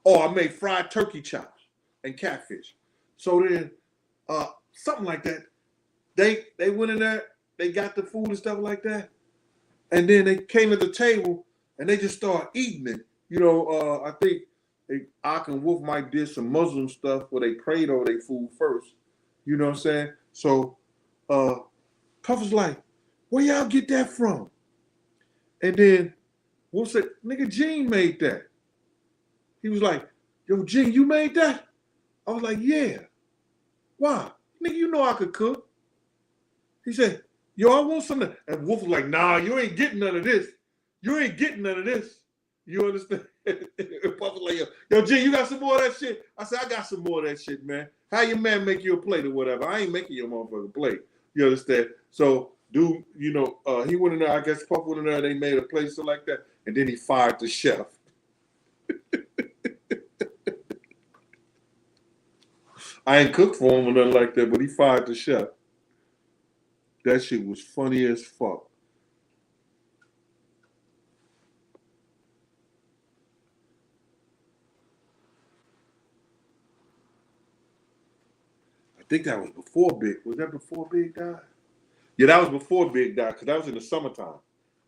I made fried turkey chops and catfish. So then something like that. They went in there, they got the food and stuff like that, and then they came to the table and they just started eating it. I think Ak and Wolf might did some Muslim stuff where they prayed over their food first. You know what I'm saying? So Puff was like, "Where y'all get that from?" And then Wolf said, "Nigga, Gene made that." He was like, "Yo, Gene, you made that?" I was like, "Yeah." "Why?" "Nigga, you know I could cook." He said, "Yo, I want something." And Wolf was like, "Nah, you ain't getting none of this. You ain't getting none of this." You understand? And Puff was like, "Yo, Gene, you got some more of that shit?" I said, "I got some more of that shit, man. How your man make you a plate or whatever? I ain't making your motherfucking plate." You understand? So, dude, he went in there. I guess Puff went in there. They made a plate so like that, and then he fired the chef. I ain't cooked for him or nothing like that, but he fired the chef. That shit was funny as fuck. I think that was before Big. Was that before Big died? Yeah, that was before Big died because that was in the summertime.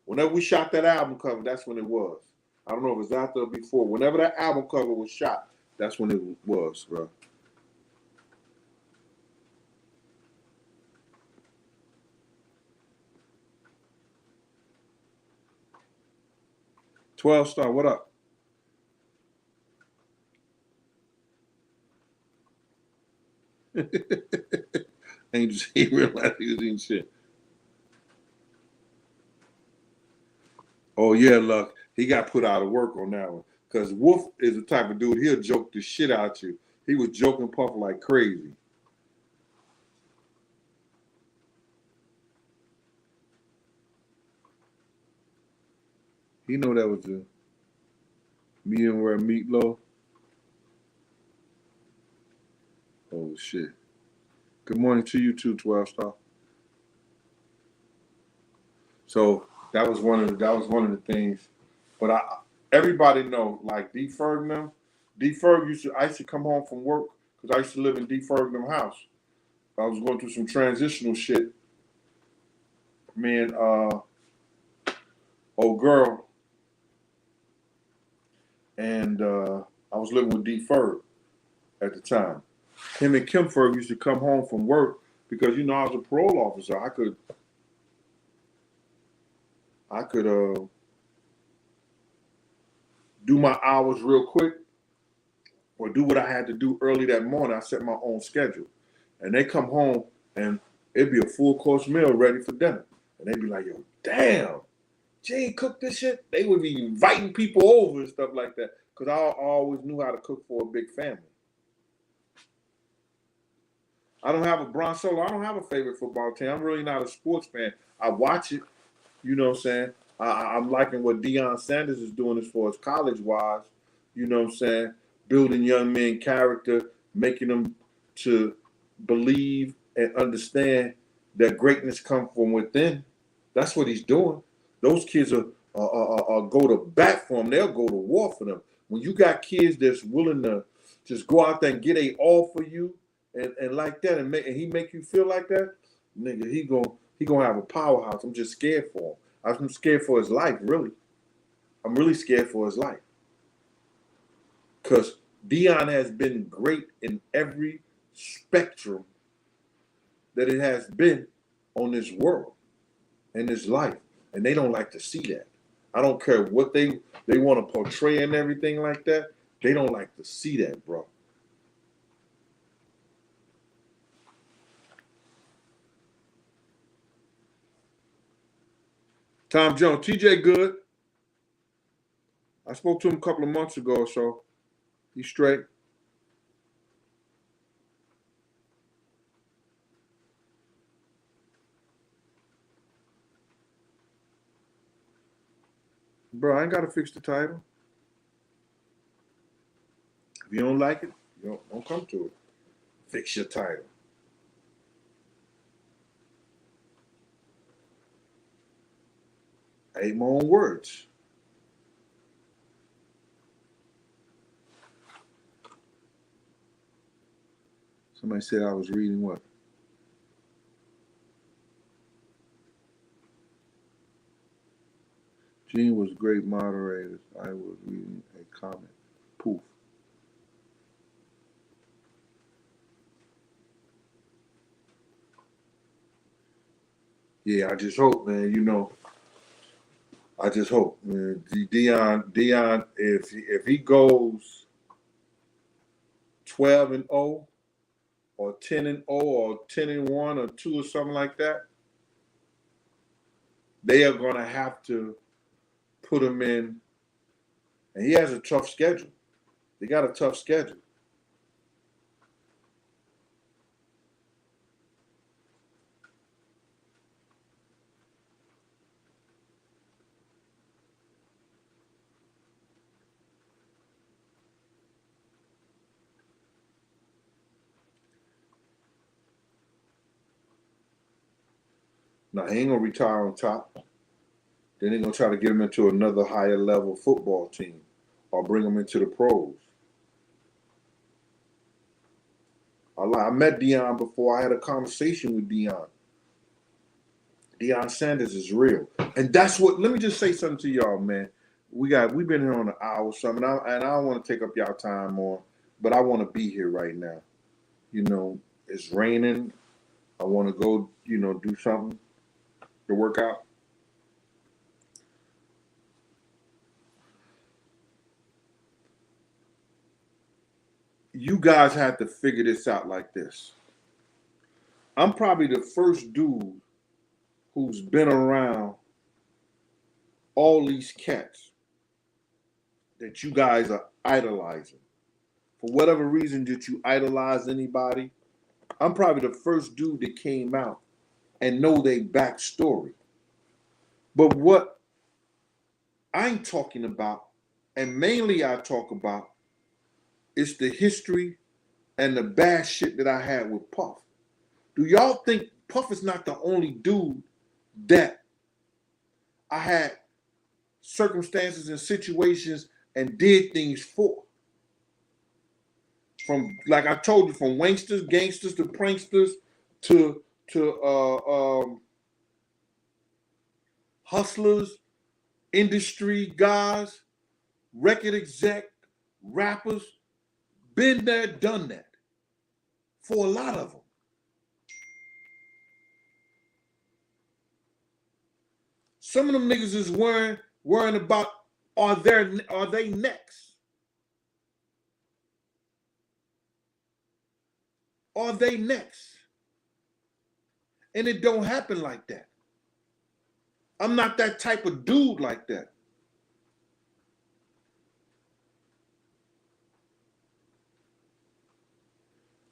Whenever we shot that album cover, that's when it was. I don't know if it was after or before. Whenever that album cover was shot, that's when it was, bro. 12 Star, what up? Angel, he realized he was eating shit. Oh yeah, Luck. He got put out of work on that one. Cause Wolf is the type of dude, he'll joke the shit out you. He was joking Puff like crazy. He know that was a medium rare meatloaf. Oh shit. Good morning to you too, 12 Star. So that was one of the things. But everybody know, like D Ferg them. D Ferg I used to come home from work because I used to live in D Ferg them house. I was going through some transitional shit. Me and old girl, and I was living with D Ferg at the time. Him and Kim Ferg used to come home from work because I was a parole officer. I could do my hours real quick or do what I had to do early that morning. I set my own schedule. And they come home and it'd be a full course meal ready for dinner. And they'd be like, "Yo, damn, Jay cooked this shit." They would be inviting people over and stuff like that. Because I always knew how to cook for a big family. I don't have a Bron Solo. I don't have a favorite football team. I'm really not a sports fan. I watch it. You know what I'm saying? I'm liking what Deion Sanders is doing as far as college wise. You know what I'm saying? Building young men character, making them to believe and understand that greatness comes from within. That's what he's doing. Those kids are go to bat for him. They'll go to war for them. When you got kids that's willing to just go out there and get a all for you and like that and he make you feel like that, nigga, he gonna have a powerhouse. I'm just scared for him. I'm scared for his life, really. I'm really scared for his life. Because Deion has been great in every spectrum that it has been on this world in this life. And they don't like to see that. I don't care what they want to portray and everything like that. They don't like to see that, bro. Tom Jones, TJ good. I spoke to him a couple of months ago or so. He's straight. Bro, I ain't got to fix the title. If you don't like it, you don't come to it. Fix your title. I ate my own words. Somebody said I was reading what? Gene was great moderator. I was reading a comment. Poof. Yeah, I just hope, man. I just hope, man. Deion, if he goes 12-0 or 10-0 or 10-1 or 2 or something like that, they are gonna have to put him in. And he has a tough schedule. They got a tough schedule. Now he ain't gonna retire on top. Then they're gonna try to get him into another higher level football team or bring him into the pros. I met Deion before. I had a conversation with Deion. Deion Sanders is real, and that's what. Let me just say something to y'all, man. We've been here on an hour or something, and I don't want to take up y'all time more, but I want to be here right now. It's raining. I want to go, do something to work out. You guys have to figure this out like this. I'm probably the first dude who's been around all these cats that you guys are idolizing. For whatever reason that you idolize anybody, I'm probably the first dude that came out and know their backstory. But what I'm talking about, and mainly I talk about, is the history and the bad shit that I had with Puff. Do y'all think Puff is not the only dude that I had circumstances and situations and did things for? From, like I told you, from wanksters, gangsters to pranksters to hustlers, industry guys, record exec, rappers. Been there, done that. For a lot of them. Some of them niggas is worrying about, are they next? Are they next? And it don't happen like that. I'm not that type of dude like that.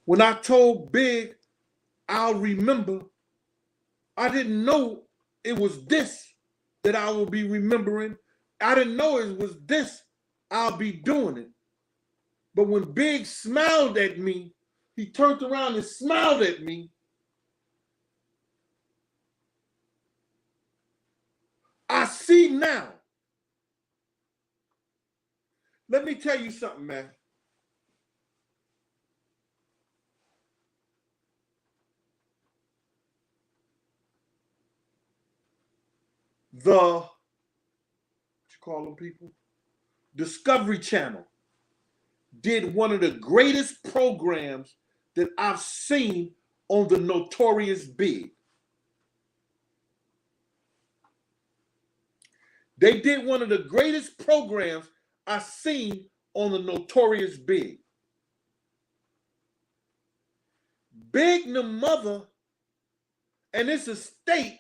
When I told Big, I'll remember, I didn't know it was this that I will be remembering. I didn't know it was this I'll be doing it. But when Big smiled at me, he turned around and smiled at me. I see now. Let me tell you something, man. What you call them people? Discovery Channel did one of the greatest programs that I've seen on the Notorious Big. They did one of the greatest programs I've seen on the Notorious Big. Big and the mother and his estate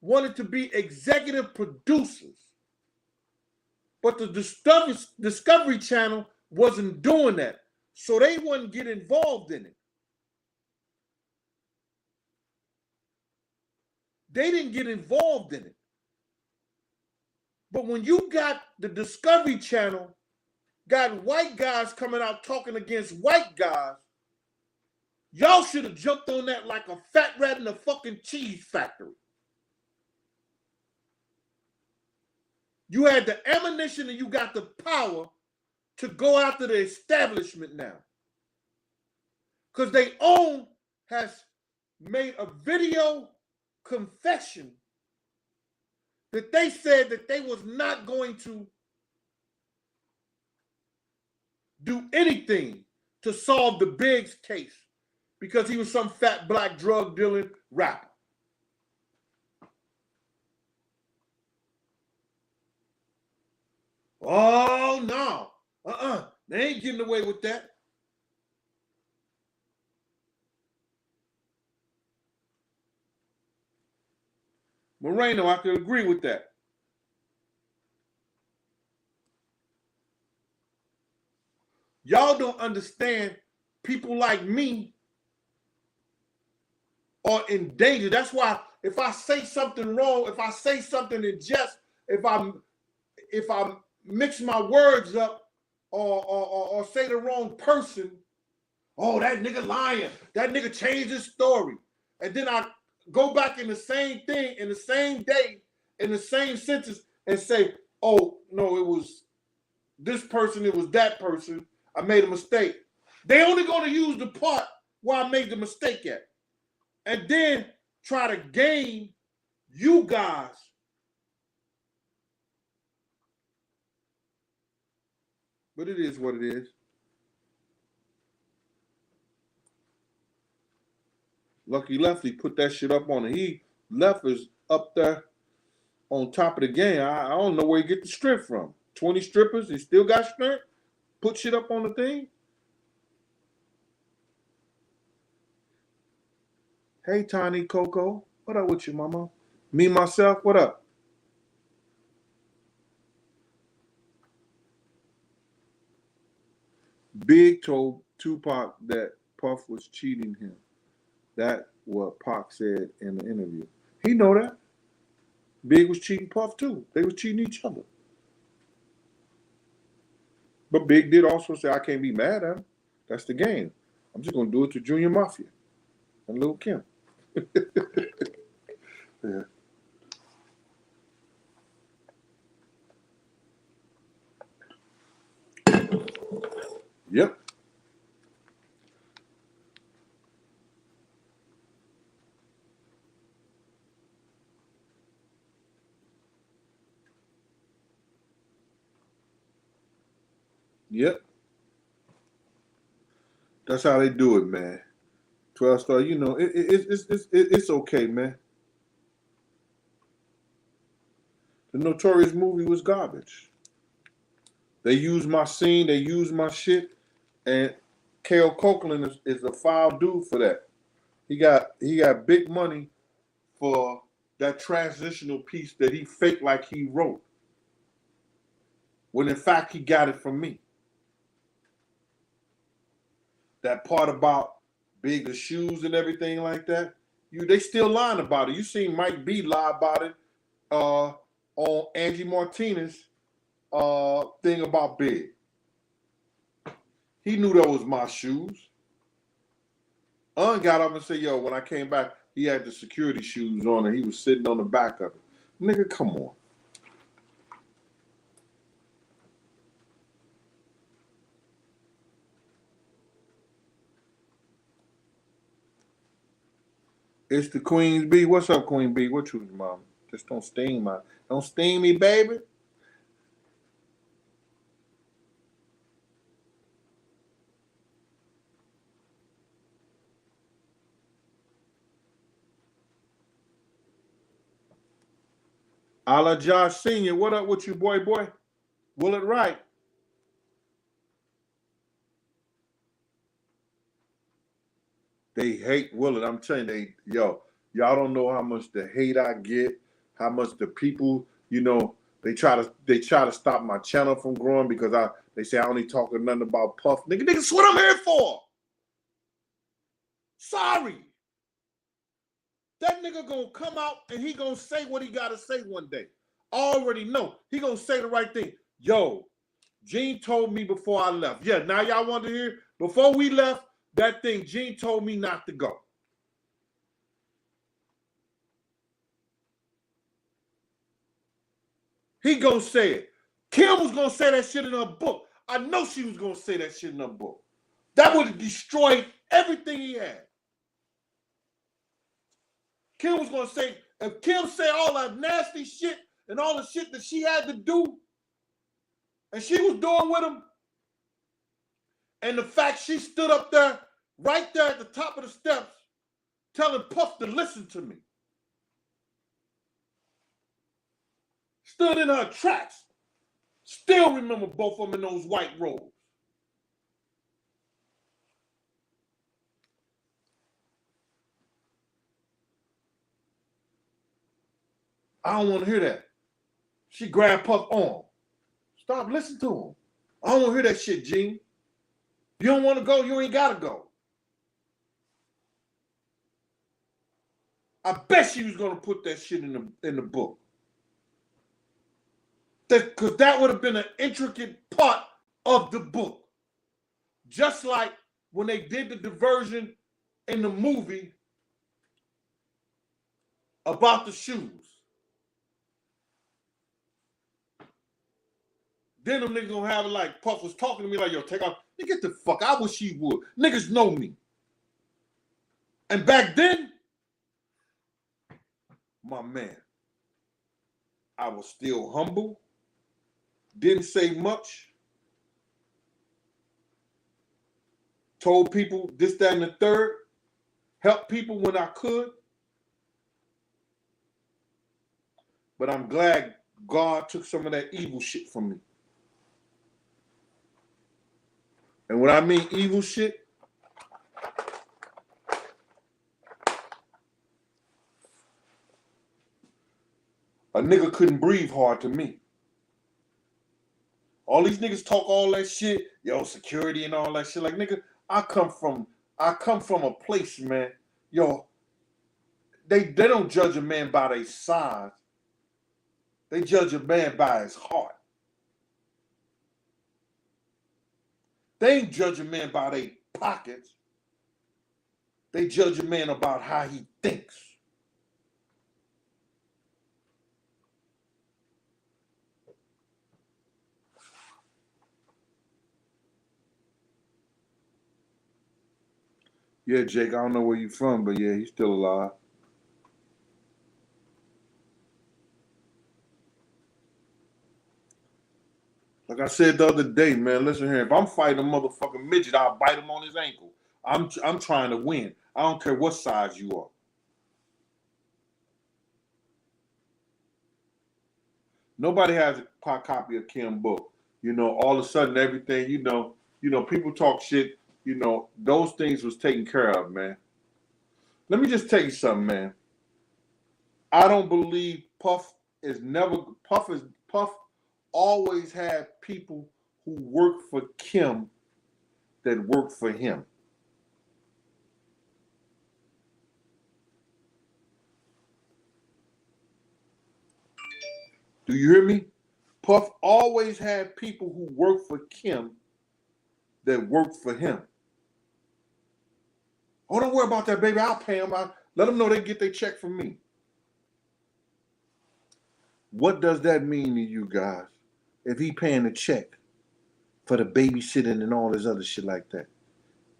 wanted to be executive producers. But the Discovery Channel wasn't doing that. So they wouldn't get involved in it. They didn't get involved in it. But when you got the Discovery Channel, got white guys coming out talking against white guys, y'all should have jumped on that like a fat rat in a fucking cheese factory. You had the ammunition and you got the power to go after the establishment now. Because they own has made a video confession that they said that they was not going to do anything to solve the Biggs case because he was some fat black drug dealing rapper. Oh, no. They ain't getting away with that. Moreno, I could agree with that. Y'all don't understand people like me are in danger. That's why if I say something wrong, if I say something in jest, if I mix my words up or say the wrong person, oh, that nigga lying. That nigga changed his story. And then I go back in the same thing, in the same day, in the same sentence, and say, oh, no, it was this person, it was that person. I made a mistake. They only going to use the part where I made the mistake at. And then try to game you guys. But it is what it is. Lucky Lefty put that shit up on it. He left is up there on top of the game. I don't know where he get the strength from. 20 strippers, he still got strength? Put shit up on the thing? Hey, Tiny Coco. What up with you, mama? Me, myself, what up? Big told Tupac that Puff was cheating him. That's what Pac said in the interview. He know that. Big was cheating Puff too. They was cheating each other. But Big did also say, I can't be mad at him. That's the game. I'm just going to do it to Junior Mafia and Lil' Kim. Yeah. Yep. Yep. That's how they do it, man. 12 star, you know, it's okay, man. The Notorious movie was garbage. They used my scene, they used my shit, and K.O. Copeland is a foul dude for that. He got big money for that transitional piece that he faked like he wrote. When in fact he got it from me. That part about bigger shoes and everything like that, they still lying about it. You seen Mike B lie about it on Angie Martinez thing about Big. He knew that was my shoes. Got up and said, yo, when I came back, he had the security shoes on and he was sitting on the back of it. Nigga, come on. It's the Queen's B. What's up, Queen B? What you, mom? Just don't sting me, baby. A la Josh Sr., what up with you, boy? Will it right? They hate Willard. I'm telling you, y'all don't know how much the hate I get, how much the people, they try to stop my channel from growing because they say I only talk nothing about Puff. Nigga, that's what I'm here for. Sorry. That nigga gonna come out and he gonna say what he gotta say one day. I already know. He gonna say the right thing. Yo, Gene told me before I left. Yeah, now y'all want to hear? Before we left, that thing, Gene told me not to go. He gonna say it. Kim was gonna say that shit in her book. I know she was gonna say that shit in her book. That would have destroyed everything he had. Kim was going to say, if Kim said all that nasty shit and all the shit that she had to do, and she was doing with him, and the fact she stood up there, right there at the top of the steps, telling Puff to listen to me. Stood in her tracks. Still remember both of them in those white robes. I don't want to hear that. She grabbed Puff arm. Stop listening to him. I don't want to hear that shit, Gene. You don't want to go, you ain't got to go. I bet she was going to put that shit in the book. Because that would have been an intricate part of the book. Just like when they did the diversion in the movie about the shoes. Then them niggas gonna have it like Puff was talking to me like, yo, take off. Nigga, get the fuck. I wish he would. Niggas know me. And back then, my man, I was still humble. Didn't say much. Told people this, that, and the third. Helped people when I could. But I'm glad God took some of that evil shit from me. And when I mean evil shit, a nigga couldn't breathe hard to me. All these niggas talk all that shit, yo, security and all that shit. Like, nigga, I come from a place, man. Yo, they don't judge a man by their size. They judge a man by his heart. They ain't judge a man by their pockets. They judge a man about how he thinks. Yeah, Jake, I don't know where you from, but yeah, he's still alive. Like I said the other day, man, listen here. If I'm fighting a motherfucking midget, I'll bite him on his ankle. I'm trying to win. I don't care what size you are. Nobody has a copy of Kim's book. You know, all of a sudden everything, you know, people talk shit, you know, those things was taken care of, man. Let me just tell you something, man. I don't believe Puff always had people who work for Kim that work for him. Do you hear me? Puff always had people who work for Kim that work for him. Oh, don't worry about that, baby. I'll pay them. Let them know they get their check from me. What does that mean to you guys? If he paying a check for the babysitting and all this other shit like that,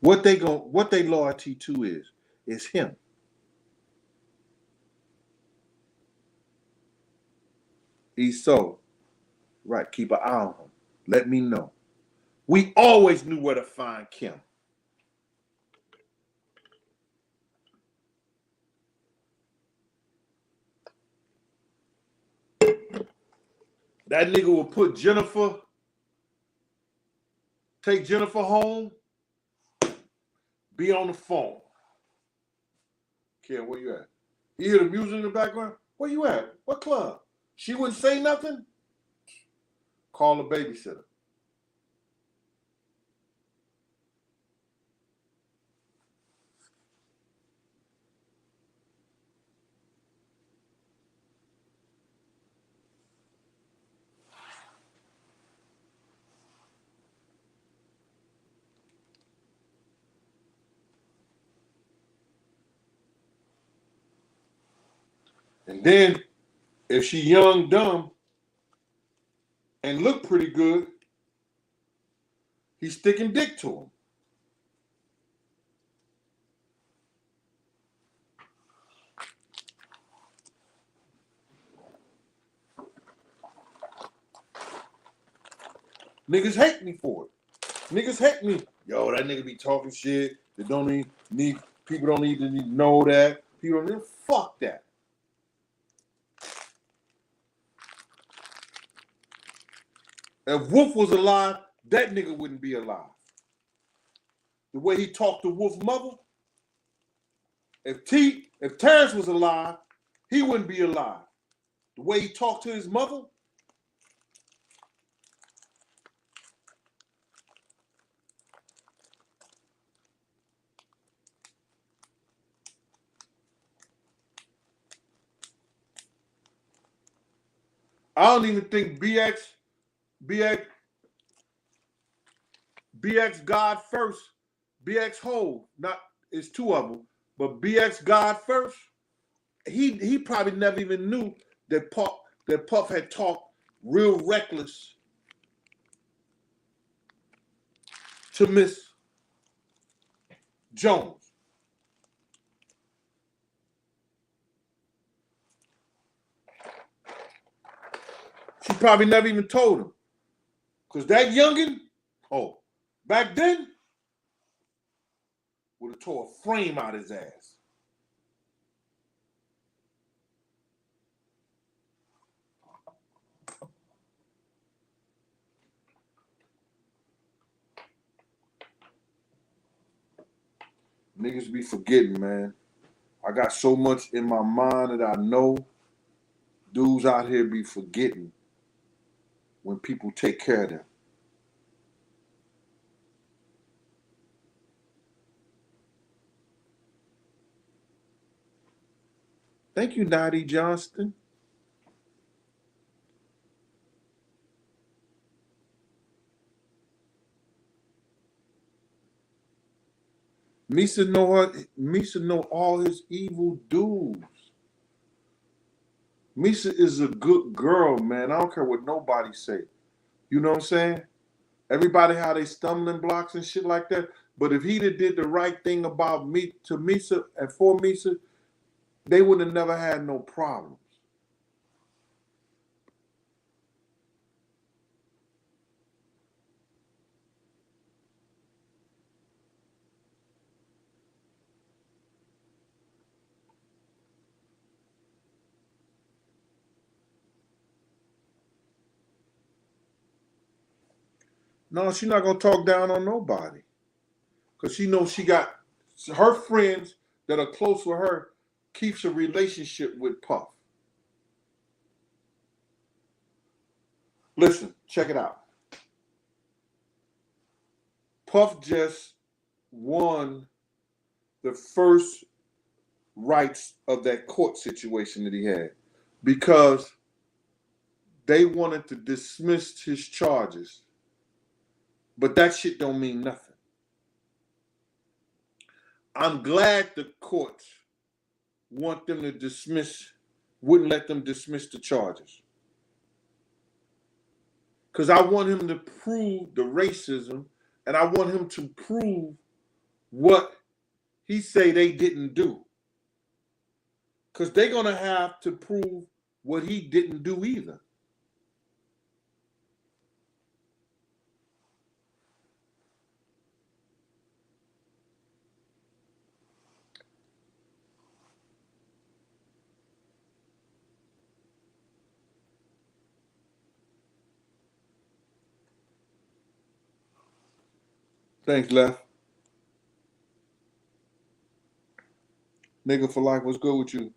what they loyalty to is him. He's so right. Keep an eye on him. Let me know. We always knew where to find Kim. That nigga will put take Jennifer home, be on the phone. Kim, where you at? You hear the music in the background? Where you at? What club? She wouldn't say nothing? Call a babysitter. And then, if she young, dumb, and look pretty good, he's sticking dick to him. Niggas hate me for it. Niggas hate me. Yo, that nigga be talking shit. They don't need people don't need to know that. People don't need fuck that. If Wolf was alive, that nigga wouldn't be alive. The way he talked to Wolf's mother. If Terrence was alive, he wouldn't be alive. The way he talked to his mother. I don't even think BX God first, BX Hole, not it's two of them, but BX God first, he probably never even knew that Puff had talked real reckless to Miss Jones. She probably never even told him. Because that youngin', back then, would have tore a frame out his ass. Niggas be forgetting, man. I got so much in my mind that I know dudes out here be forgetting when people take care of them. Thank you, Noddy Johnston. Misa know all his evil dudes. Misa is a good girl, man. I don't care what nobody say. You know what I'm saying? Everybody how they stumbling blocks and shit like that. But if he'd have did the right thing about me to Misa and for Misa, they would have never had no problems. No, she's not gonna talk down on nobody. Because she knows she got her friends that are close with her keeps a relationship with Puff. Listen, check it out. Puff just won the first rights of that court situation that he had because they wanted to dismiss his charges. But that shit don't mean nothing. I'm glad the courts want them to wouldn't let them dismiss the charges. Because I want him to prove the racism and I want him to prove what he say they didn't do. Because they're going to have to prove what he didn't do either. Thanks, Left. Nigga for life, what's good with you?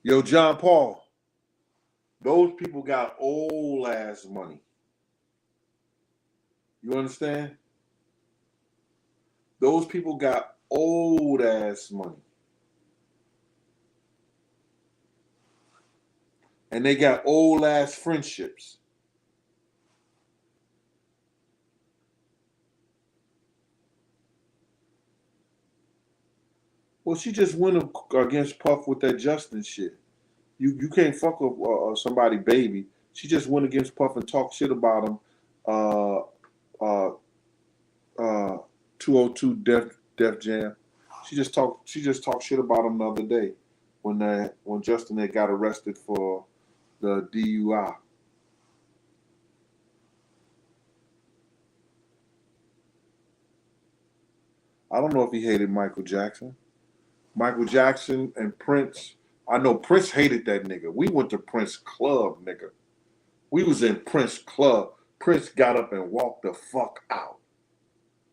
Yo, John Paul, those people got old ass money. You understand? Those people got old ass money. And they got old ass friendships. Well, she just went against Puff with that Justin shit. You can't fuck with somebody baby. She just went against Puff and talked shit about him. 202 Def Jam. She just talked shit about him the other day. when Justin had got arrested for the DUI. I don't know if he hated Michael Jackson. Michael Jackson and Prince. I know Prince hated that nigga. We went to Prince Club, nigga. We was in Prince Club. Prince got up and walked the fuck out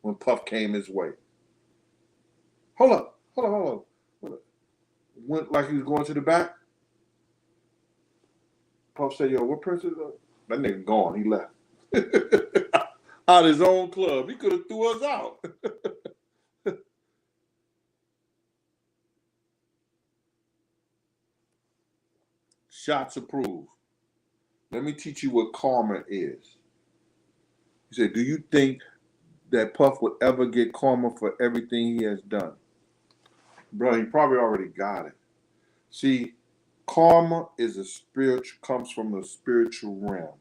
when Puff came his way. Hold up. Hold up. Went like he was going to the back. Puff said, yo, what Prince is? That nigga gone. He left. Out his own club. He could have threw us out. Shots approved. Let me teach you what karma is. He said, do you think that Puff would ever get karma for everything he has done? Bro, he probably already got it. See, karma comes from the spiritual realm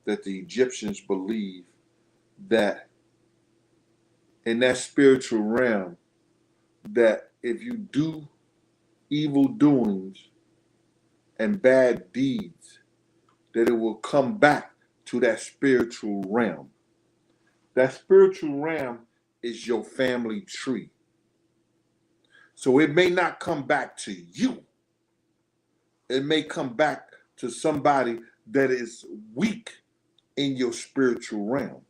that the Egyptians believe that in that spiritual realm that if you do evil doings and bad deeds, that it will come back to that spiritual realm. That spiritual realm is your family tree. So it may not come back to you. It may come back to somebody that is weak in your spiritual realm.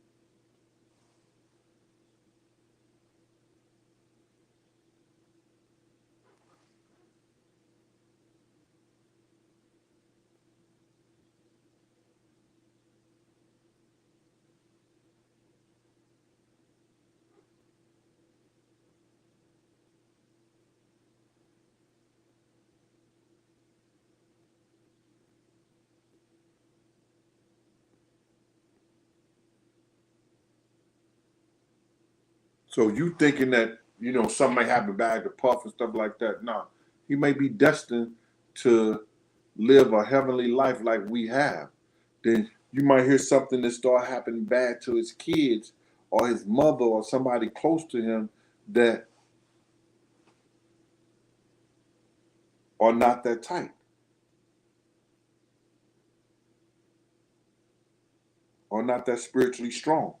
So you thinking that, something might happen back to Puff and stuff like that. No, he may be destined to live a heavenly life like we have. Then you might hear something that start happening bad to his kids or his mother or somebody close to him that are not that tight. Or not that spiritually strong.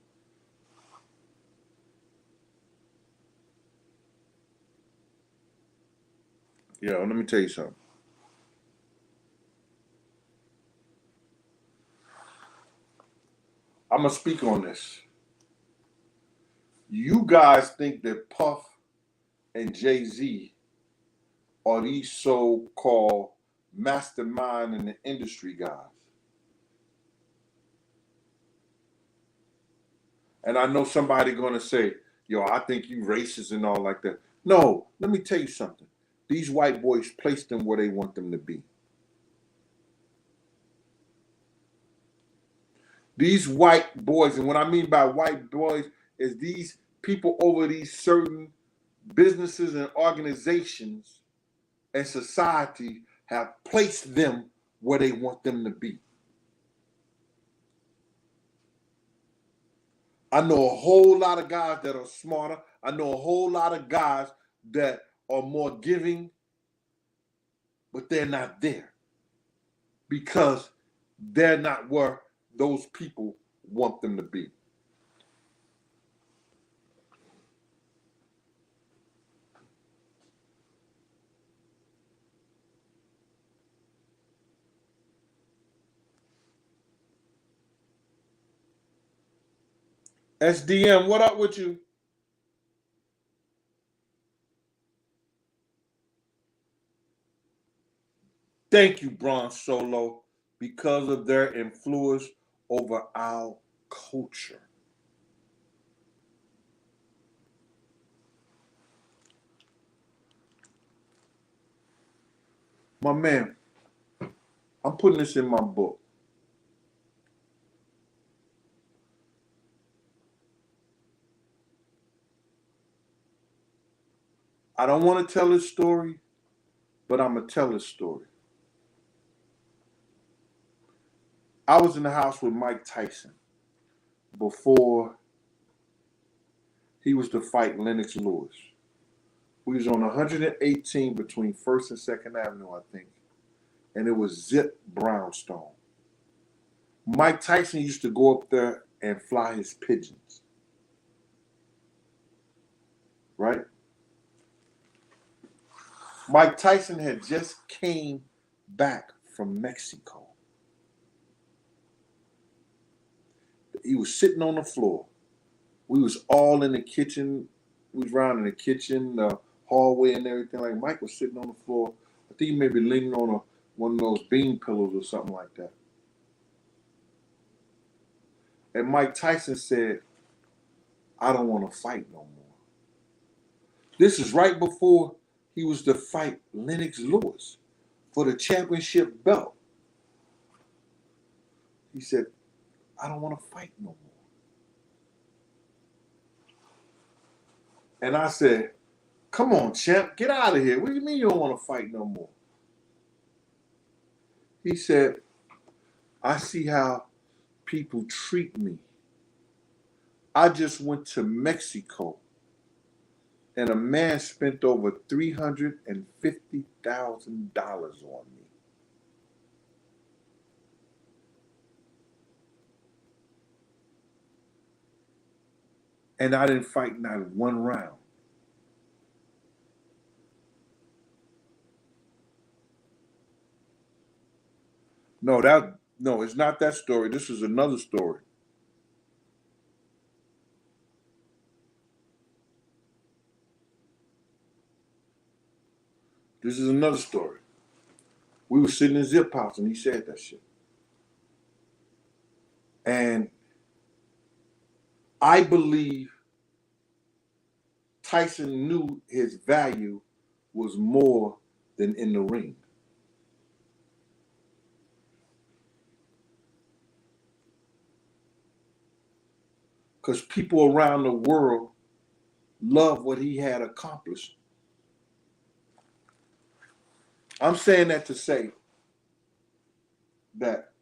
Yeah, let me tell you something. I'm going to speak on this. You guys think that Puff and Jay-Z are these so-called mastermind in the industry guys. And I know somebody going to say, yo, I think you racist and all like that. No, let me tell you something. These white boys place them where they want them to be. These white boys, and what I mean by white boys is these people over these certain businesses and organizations and society have placed them where they want them to be. I know a whole lot of guys that are smarter. I know a whole lot of guys that are more giving, but they're not there because they're not where those people want them to be. SDM, what up with you? Thank you, Bron Solo, because of their influence over our culture. My man, I'm putting this in my book. I don't want to tell this story, but I'm going to tell this story. I was in the house with Mike Tyson before he was to fight Lennox Lewis. We was on 118 between 1st and 2nd Avenue, I think. And it was Zip Brownstone. Mike Tyson used to go up there and fly his pigeons. Right? Mike Tyson had just came back from Mexico. He was sitting on the floor. We was all in the kitchen. We was around in the kitchen, the hallway and everything. Like Mike was sitting on the floor. I think he may be leaning on one of those bean pillows or something like that. And Mike Tyson said, I don't want to fight no more. This is right before he was to fight Lennox Lewis for the championship belt. He said, I don't want to fight no more. And I said, come on, champ, get out of here. What do you mean you don't want to fight no more? He said, I see how people treat me. I just went to Mexico and a man spent over $350,000 on me. And I didn't fight not one round. No, it's not that story. This is another story. This is another story. We were sitting in Zip House and he said that shit. And I believe Tyson knew his value was more than in the ring. Because people around the world love what he had accomplished. I'm saying that to say that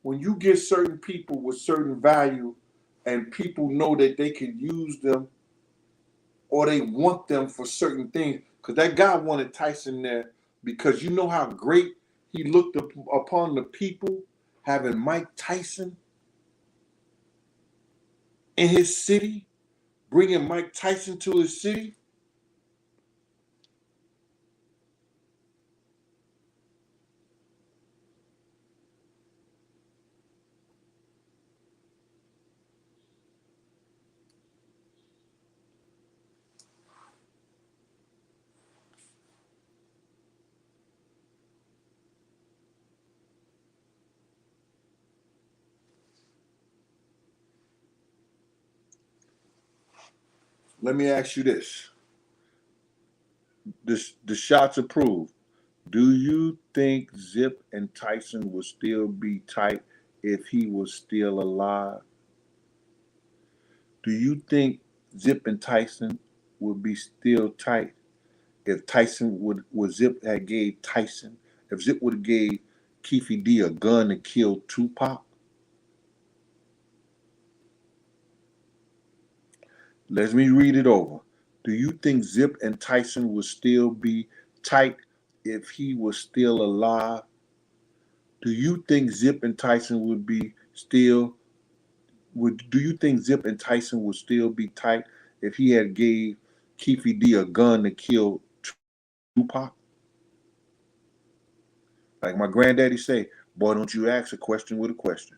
when you get certain people with certain value and people know that they can use them or they want them for certain things, because that guy wanted Tyson there because you know how great he looked upon the people having Mike Tyson in his city, bringing Mike Tyson to his city. Let me ask you this. The shots approved. Do you think Zip and Tyson would still be tight if he was still alive? Do you think Zip and Tyson would be still tight if Zip had gave Tyson, if Zip would have gave Keefe D a gun to kill Tupac? Let me read it over. Do you think Zip and Tyson would still be tight if he was still alive? Do you think Zip and Tyson would be still do you think Zip and Tyson would still be tight if he had gave Keefe D a gun to kill Tupac? Like my granddaddy say, boy, don't you ask a question with a question.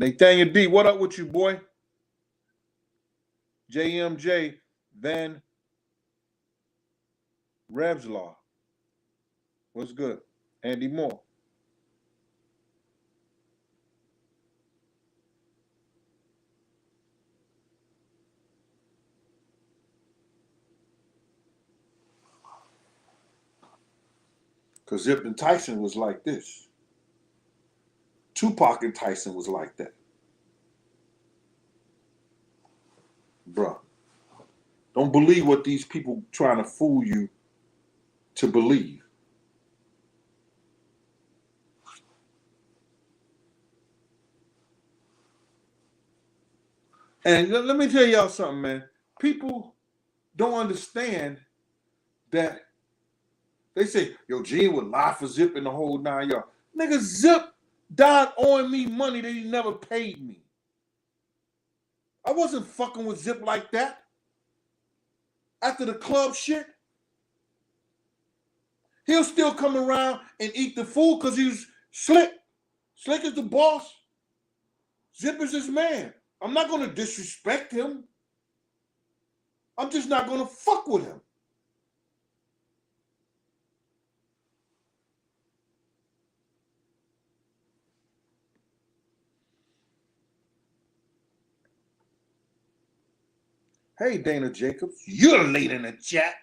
Nathaniel D, what up with you, boy? JMJ Van Revslaw. What's good? Andy Moore. Because Zip and Tyson was like this. Tupac and Tyson was like that. Bruh. Don't believe what these people trying to fool you to believe. And let me tell y'all something, man. People don't understand that they say, yo, Gene would lie for Zip in the whole 9 yards. Nigga, Zip died owing me money that he never paid me. I wasn't fucking with Zip like that. After the club shit, he'll still come around and eat the food because he's slick. Slick is the boss. Zip is his man. I'm not going to disrespect him. I'm just not going to fuck with him. Hey, Dana Jacobs, you're late in the chat.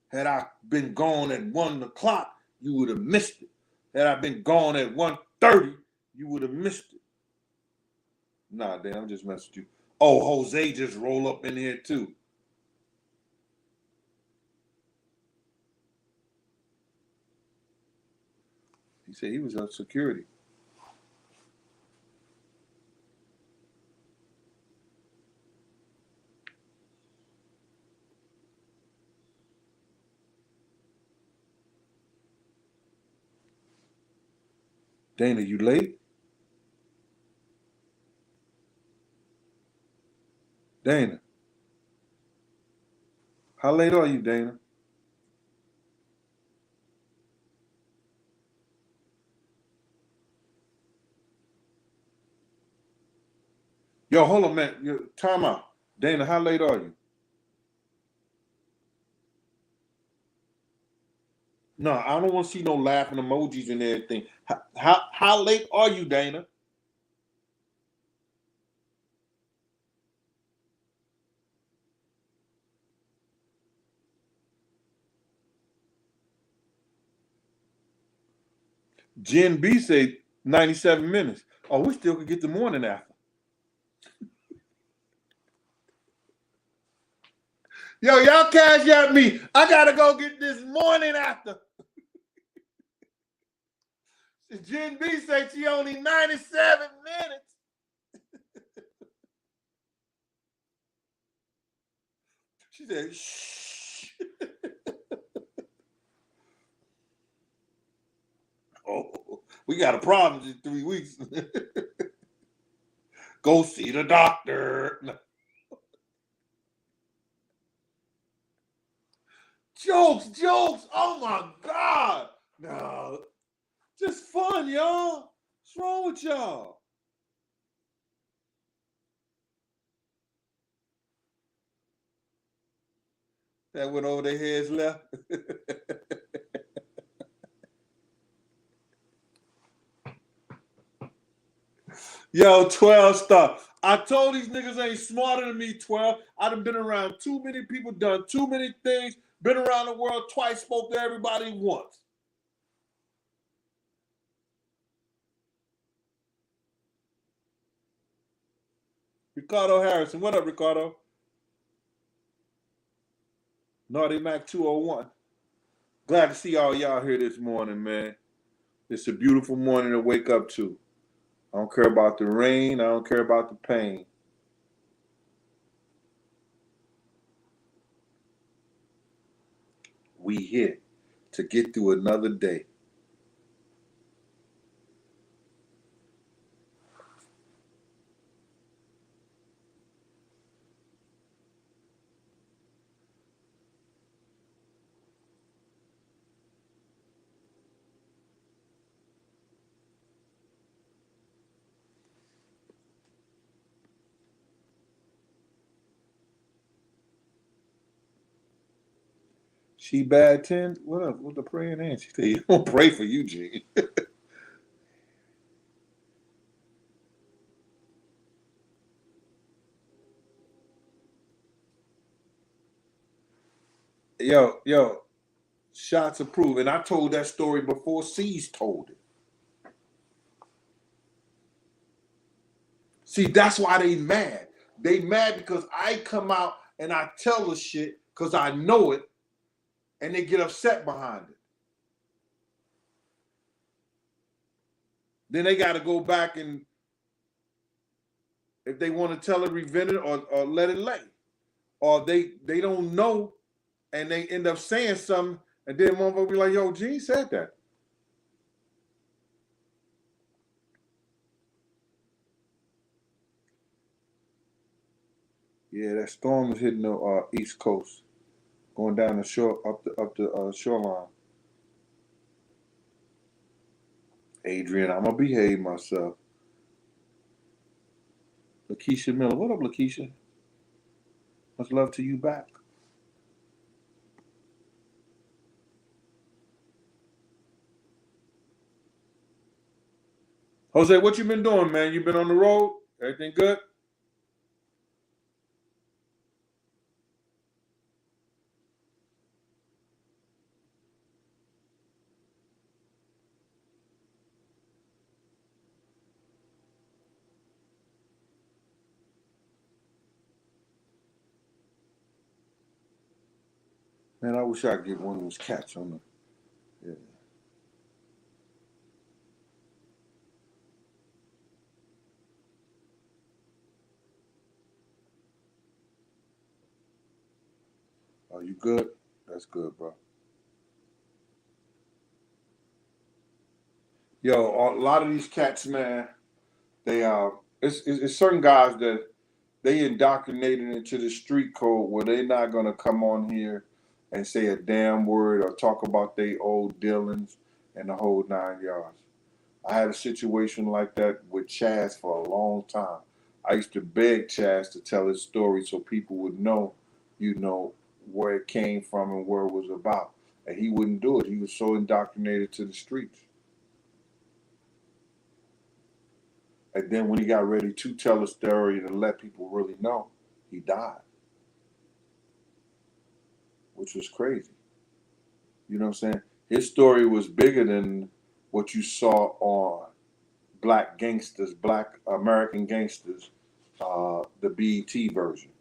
Had I been gone at 1 o'clock, you would have missed it. Had I been gone at 1:30, you would have missed it. Nah, Dan, I'm just messing with you. Oh, Jose just roll up in here too. He said he was on security. Dana, you late? Dana. How late are you, Dana? Yo, hold on, man. Time out. Dana, how late are you? No, I don't want to see no laughing emojis and everything. How late are you, Dana? Jen B said 97 minutes. Oh, we still could get the morning after. Yo, y'all cash at me. I gotta go get this morning after. Jen B said she only 97 minutes. She said, shh. Oh, we got a problem in 3 weeks. Go see the doctor. Jokes. Oh my God. No. Just fun, y'all. What's wrong with y'all? That went over their heads left. Yo, 12 star. I told these niggas ain't smarter than me, 12. I done been around too many people, done too many things, been around the world twice, spoke to everybody once. Ricardo Harrison. What up, Ricardo? Naughty Mac 201. Glad to see all y'all here this morning, man. It's a beautiful morning to wake up to. I don't care about the rain. I don't care about the pain. We here to get through another day. She bad 10? What up? What the praying hand? She said, you don't pray for you, Gene. Yo, shots approved. And I told that story before C's told it. See, that's why they mad. They mad because I come out and I tell the shit because I know it, and they get upset behind it. Then they got to go back and if they want to tell it, revent it, or let it lay. Or they don't know and they end up saying something and then motherfucker be like, yo, Gene said that. Yeah, that storm is hitting the East Coast, going down the shore, up the shoreline. Adrian, I'm gonna behave myself. Lakeisha Miller, what up, Lakeisha? Much love to you back. Jose, what you been doing, man? You been on the road? Everything good? Man, I wish I could get one of those cats on the. Yeah. Are you good? That's good, bro. Yo, a lot of these cats, man, they it's certain guys that they indoctrinated into the street code where they're not gonna come on here and say a damn word or talk about their old dealings and the whole 9 yards. I had a situation like that with Chaz for a long time. I used to beg Chaz to tell his story so people would know, where it came from and where it was about. And he wouldn't do it. He was so indoctrinated to the streets. And then when he got ready to tell a story and let people really know, he died, which was crazy. You know what I'm saying? His story was bigger than what you saw on Black Gangsters, Black American Gangsters, the BET version.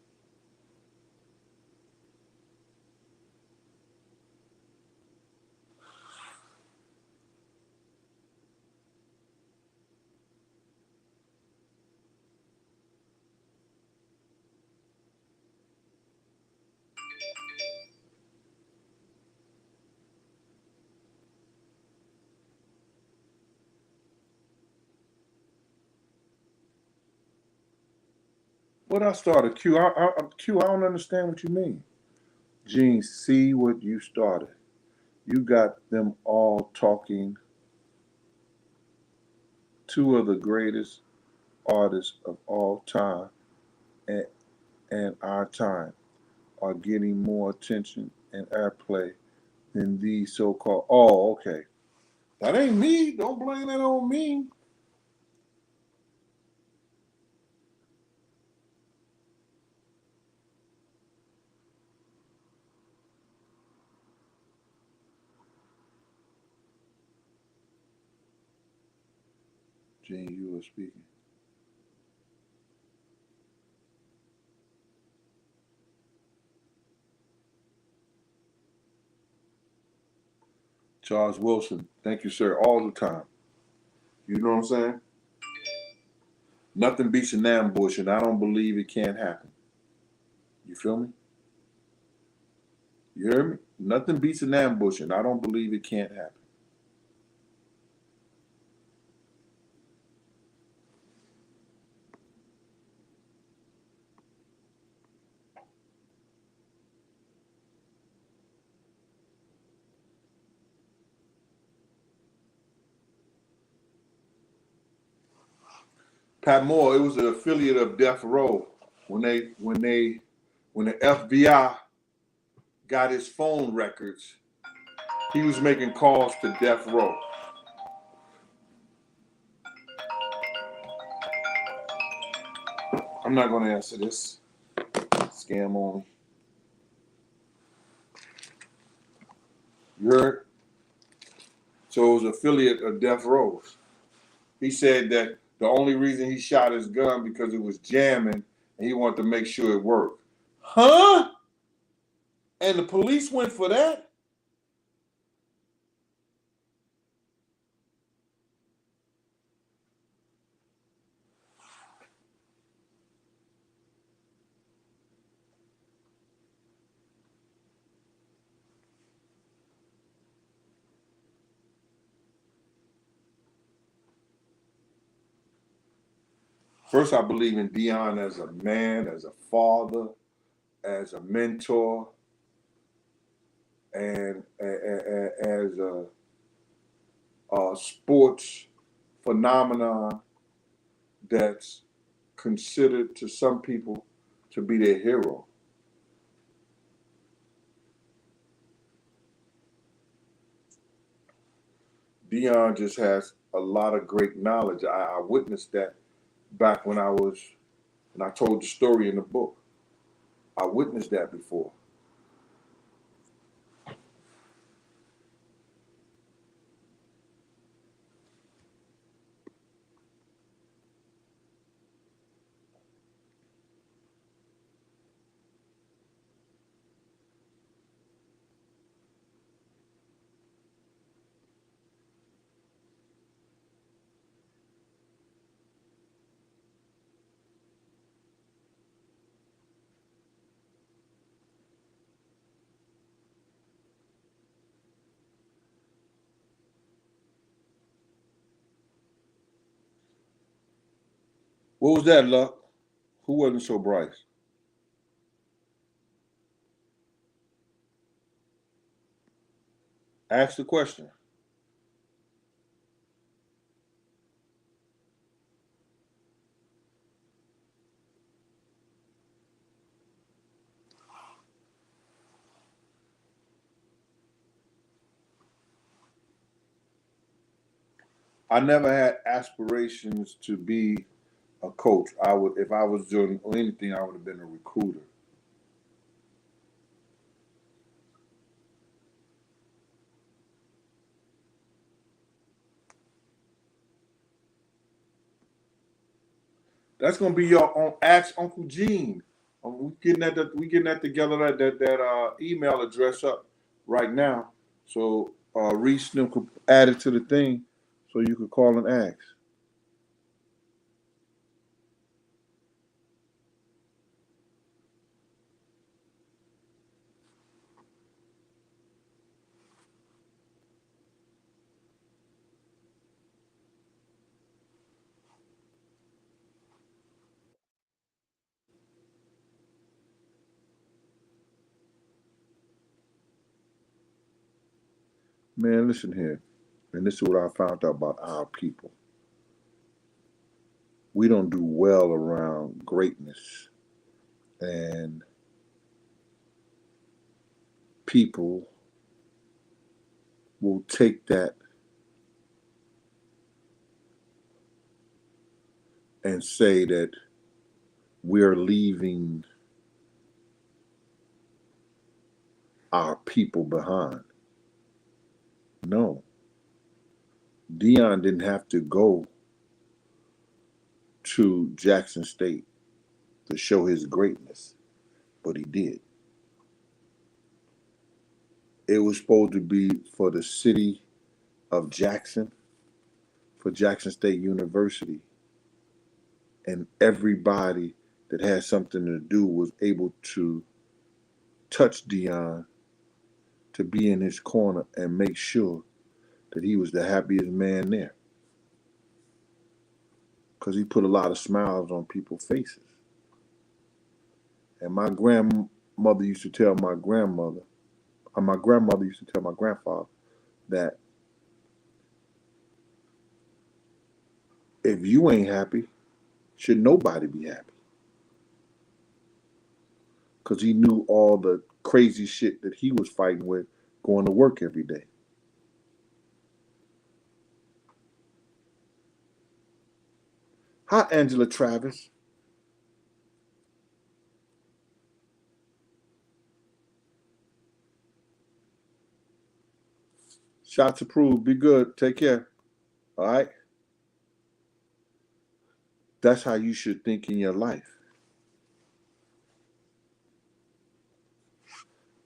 What I started, Q? Q, I don't understand what you mean. Gene, see what you started. You got them all talking. Two of the greatest artists of all time and, and our time are getting more attention and airplay than these so-called. Oh, okay. That ain't me. Don't blame that on me. Gene, you were speaking. Charles Wilson, thank you, sir, all the time. You know what I'm saying? Nothing beats an ambush, and I don't believe it can't happen. You feel me? You hear me? Nothing beats an ambush, and I don't believe it can't happen. Pat Moore, it was an affiliate of Death Row. When the FBI got his phone records, he was making calls to Death Row. I'm not going to answer this. Scam only. You heard? So it was an affiliate of Death Row. He said that the only reason he shot his gun because it was jamming and he wanted to make sure it worked. Huh? And the police went for that? First, I believe in Deion as a man, as a father, as a mentor, and as a sports phenomenon that's considered to some people to be their hero. Deion just has a lot of great knowledge. I witnessed that back when I told the story in the book. I witnessed that before. What was that, Luck? Who wasn't so bright? Ask the question. I never had aspirations to be a coach. I would, if I was doing anything, I would have been a recruiter. That's gonna be your own. Ask Uncle Gene. We getting that together. That email address up right now. So Reese them could add it to the thing, so you could call and ask. Man, listen here, and this is what I found out about our people. We don't do well around greatness, and people will take that and say that we're leaving our people behind. No, Dion didn't have to go to Jackson State to show his greatness, but he did. It was supposed to be for the city of Jackson, for Jackson State University, and everybody that had something to do was able to touch Dion to be in his corner and make sure that he was the happiest man there because he put a lot of smiles on people's faces. And my grandmother used to tell my grandmother, or my grandmother used to tell my grandfather that if you ain't happy, should nobody be happy? Because he knew all the crazy shit that he was fighting with going to work every day. Hi, Angela Travis. Shots approved. Be good. Take care. All right? That's how you should think in your life.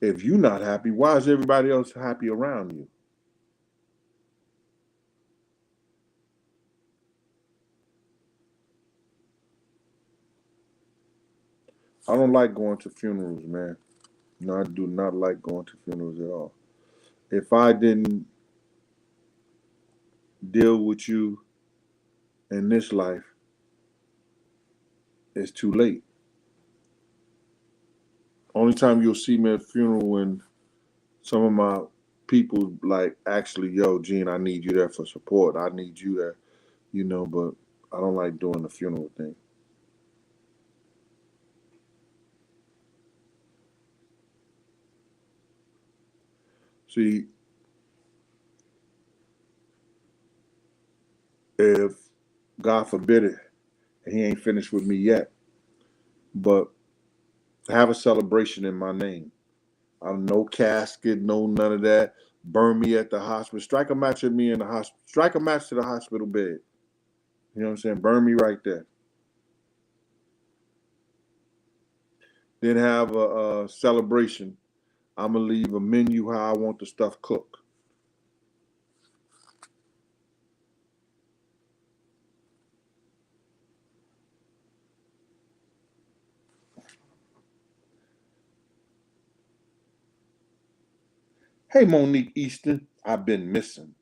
If you're not happy, why is everybody else happy around you? I don't like going to funerals, man. No, I do not like going to funerals at all. If I didn't deal with you in this life, it's too late. Only time you'll see me at a funeral when some of my people like actually, yo, Gene, I need you there for support. I need you there, but I don't like doing the funeral thing. See, if God forbid it, and he ain't finished with me yet, but have a celebration in my name. No casket, no none of that. Burn me at the hospital. Strike a match at me in the hospital. Strike a match to the hospital bed. You know what I'm saying? Burn me right there. Then have a celebration. I'm gonna leave a menu how I want the stuff cooked. Hey, Monique Easton, I've been missing.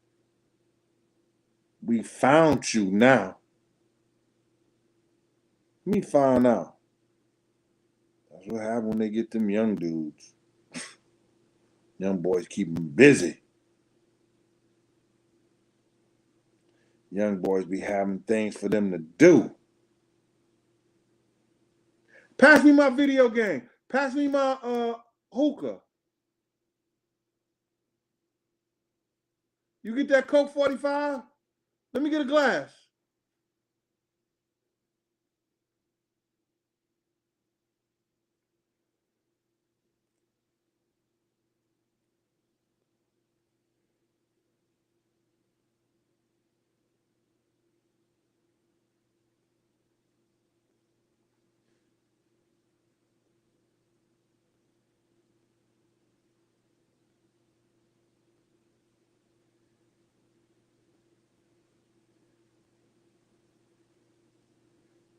We found you now. Let me find out. That's what happens when they get them young dudes. Young boys keep them busy. Young boys be having things for them to do. Pass me my video game. Pass me my hookah. You get that Coke 45? Let me get a glass.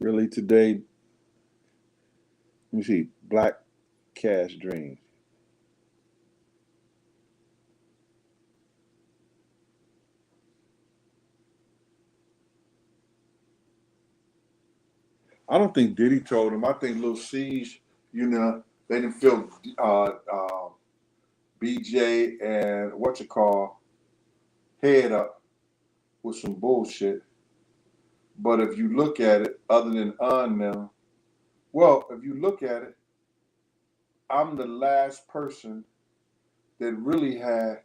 Really today, let me see. Black Cash Dreams. I don't think Diddy told him. I think Lil C's, they didn't feel BJ and what you call head up with some bullshit. But if you look at it, other than now, well, if you look at it, I'm the last person that really had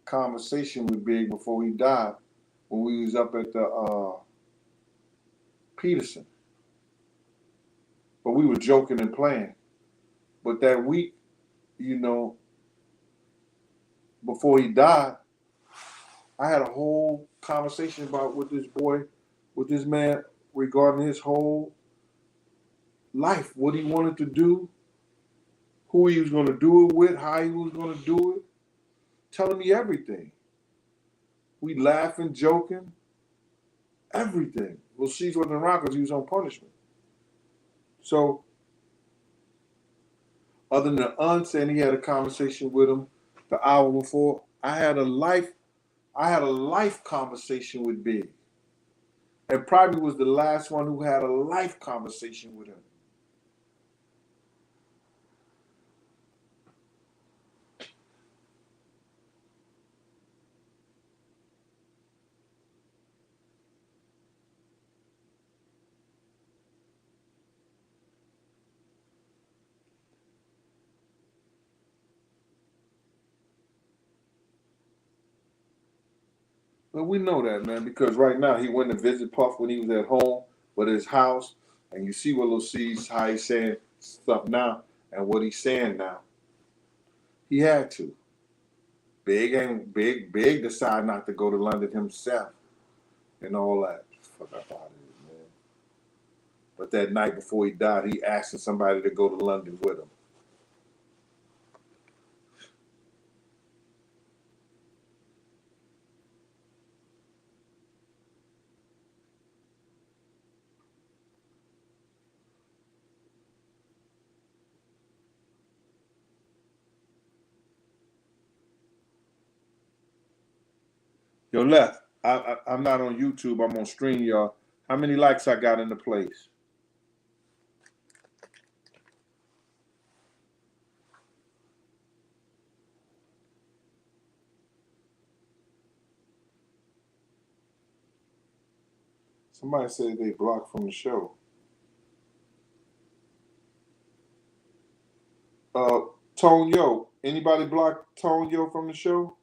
conversation with Big before he died when we was up at the Peterson. But we were joking and playing. But that week, you know, before he died, I had a whole conversation about with this man regarding his whole life, what he wanted to do, who he was going to do it with, how he was going to do it, telling me everything. We laughing, joking, everything. Well, C's wasn't around because he was on punishment. So, other than the aunt saying he had a conversation with him the hour before, I had a life conversation with Big. And probably was the last one who had a life conversation with him. But we know that, man, because right now he went to visit Puff when he was at home with his house, and you see what Lil C's, how he's saying stuff now and what he's saying now. He had to. Big decided not to go to London himself and all that. Fuck up out of it, man. But that night before he died, he asked somebody to go to London with him. Yo, left. I'm not on YouTube. I'm on StreamYard. How many likes I got in the place? Somebody said they blocked from the show. Tone Yo. Anybody block Tone Yo from the show?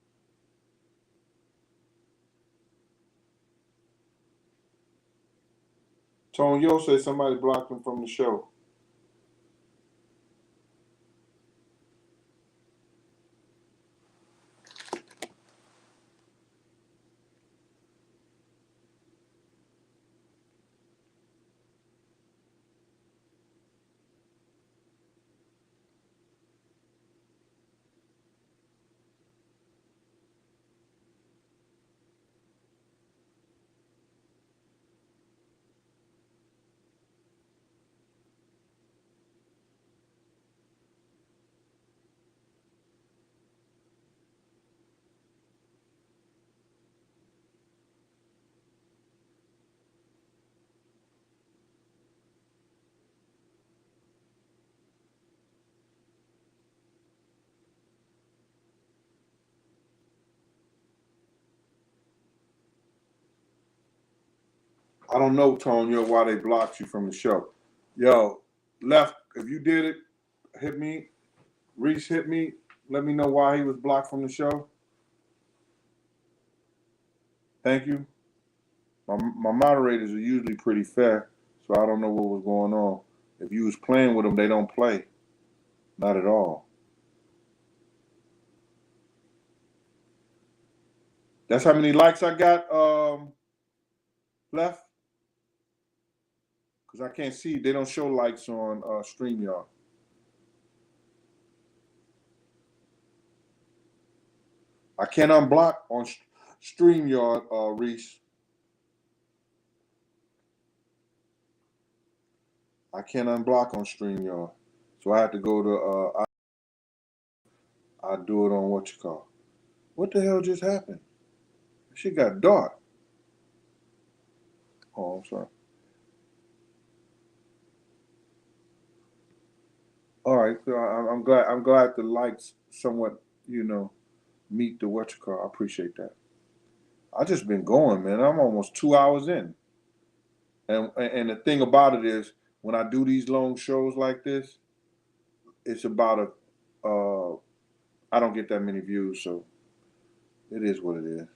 Tone Yo said somebody blocked him from the show. I don't know, Tone Yo, why they blocked you from the show. Yo, Left, if you did it, hit me. Reese hit me. Let me know why he was blocked from the show. Thank you. My moderators are usually pretty fair, so I don't know what was going on. If you was playing with them, they don't play. Not at all. That's how many likes I got Left. Because I can't see. They don't show likes on StreamYard. I can't unblock on StreamYard, Reese. I can't unblock on StreamYard. So I have to go to, I do it on what you call. What the hell just happened? Shit got dark. Oh, I'm sorry. All right, so I'm glad. I'm glad the likes somewhat, meet the what you call. I appreciate that. I just been going, man. I'm almost 2 hours in, and the thing about it is, when I do these long shows like this, it's about I don't get that many views, so it is what it is.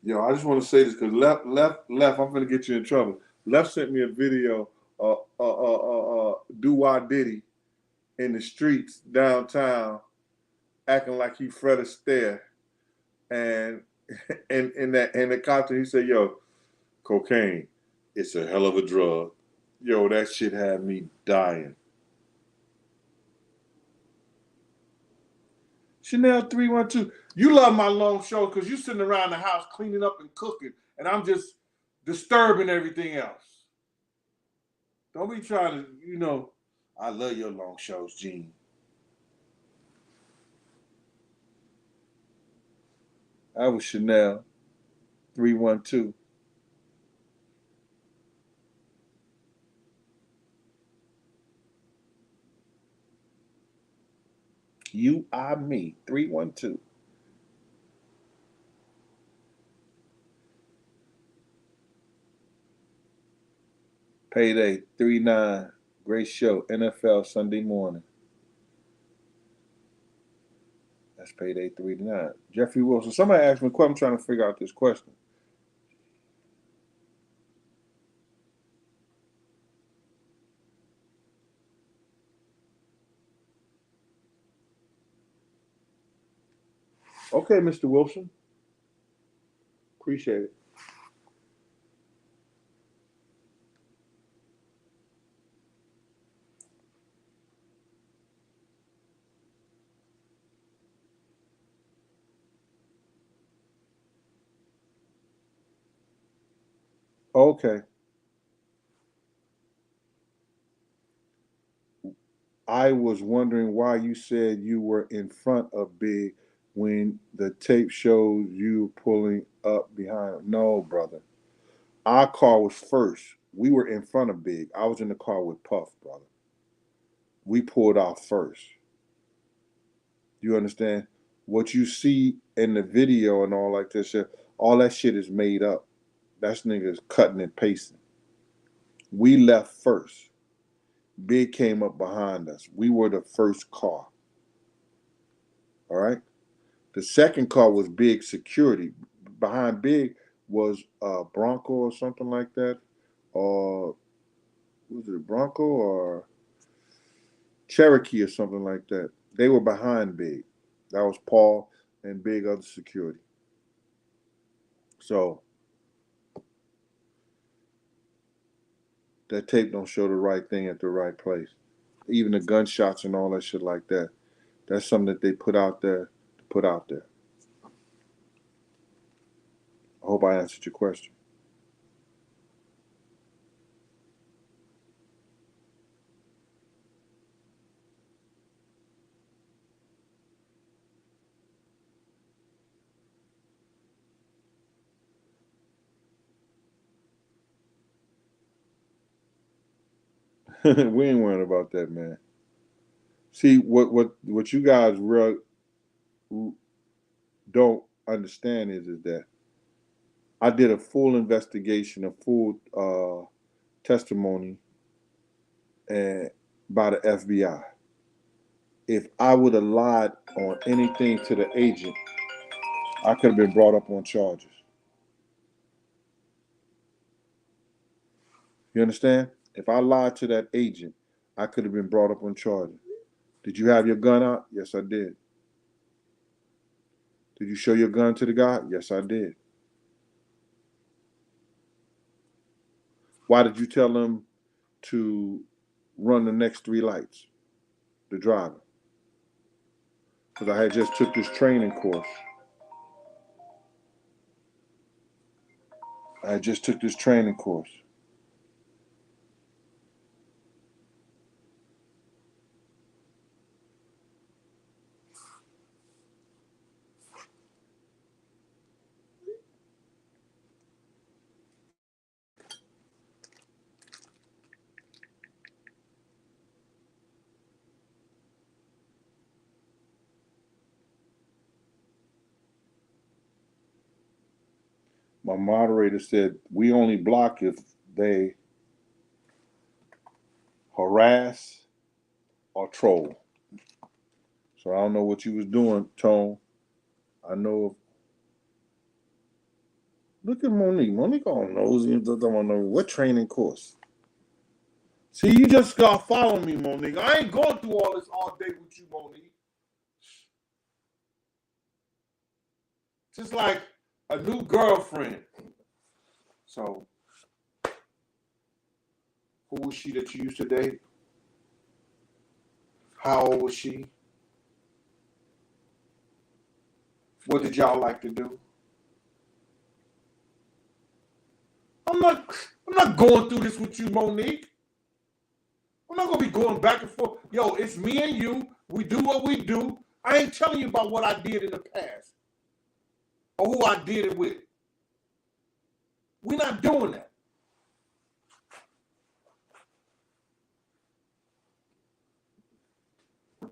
Yo, I just want to say this because left. I'm gonna get you in trouble. Left sent me a video. Do Why Diddy in the streets downtown, acting like he Fred Astaire, and in the content he said, "Yo, cocaine, it's a hell of a drug." Yo, that shit had me dying. Chanel 312. You love my long show because you sitting around the house cleaning up and cooking, and I'm just disturbing everything else. Don't be trying to. I love your long shows, Gene. That was Chanel 312. You, I, me, 312. Payday 39. Great show. NFL Sunday morning. That's Payday 39. Jeffrey Wilson. Somebody asked me a question. I'm trying to figure out this question. Okay, Mr. Wilson. Appreciate it. Okay. I was wondering why you said you were in front of Big when the tape shows you pulling up behind him. No, brother. Our car was first. We were in front of Big. I was in the car with Puff, brother. we pulled out first. You understand? What you see in the video and all like this shit, all that shit is made up. That's niggas cutting and pasting. We left first. Big came up behind us. We were the first car. All right? The second car was Big security. Behind Big was a Bronco or something like that. Or was it a Bronco or Cherokee or something like that? They were behind Big. That was Paul and Big other security. So that tape don't show the right thing at the right place. Even the gunshots and all that shit like that. That's something that they put out there to put out there. I hope I answered your question. We ain't worrying about that, man. See, what you guys don't understand is that I did a full investigation, a full testimony, and by the FBI. If I would have lied on anything to the agent, I could have been brought up on charges. You understand? If I lied to that agent, I could have been brought up on charges. Did you have your gun out? Yes, I did. Did you show your gun to the guy? Yes, I did. Why did you tell him to run the next 3 lights, the driver? Because I had just took this training course. My moderator said we only block if they harass or troll. So I don't know what you was doing, Tone. I know. Look at Monique. Monique all nosy and doesn't want to know what training course. See, you just got to follow me, Monique. I ain't going through all this all day with you, Monique. Just like a new girlfriend. So, who was she that you used to date? How old was she? What did y'all like to do? I'm not going through this with you, Monique. I'm not gonna be going back and forth. Yo, it's me and you. We do what we do. I ain't telling you about what I did in the past or who I did it with. We're not doing that.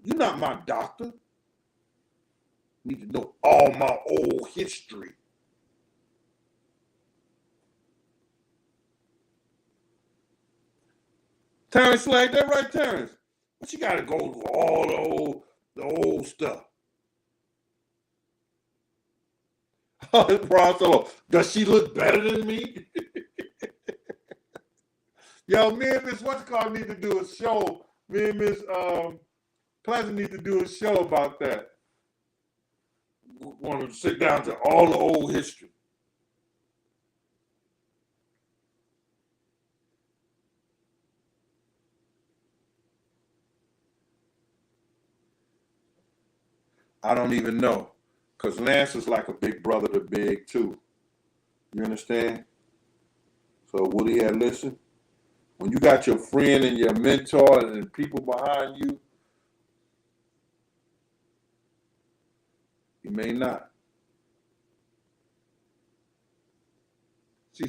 You're not my doctor. You need to know all my old history. Terrence like that, right, Terrence? But you gotta go through all the old stuff. Bronzo, does she look better than me? Yo, me and Miss What's-Called need to do a show. Me and Miss Pleasant need to do a show about that. We want to sit down to all the old history. I don't even know. Because Lance is like a big brother to Big, too. You understand? So, Woody had listen. When you got your friend and your mentor and people behind you, you may not. She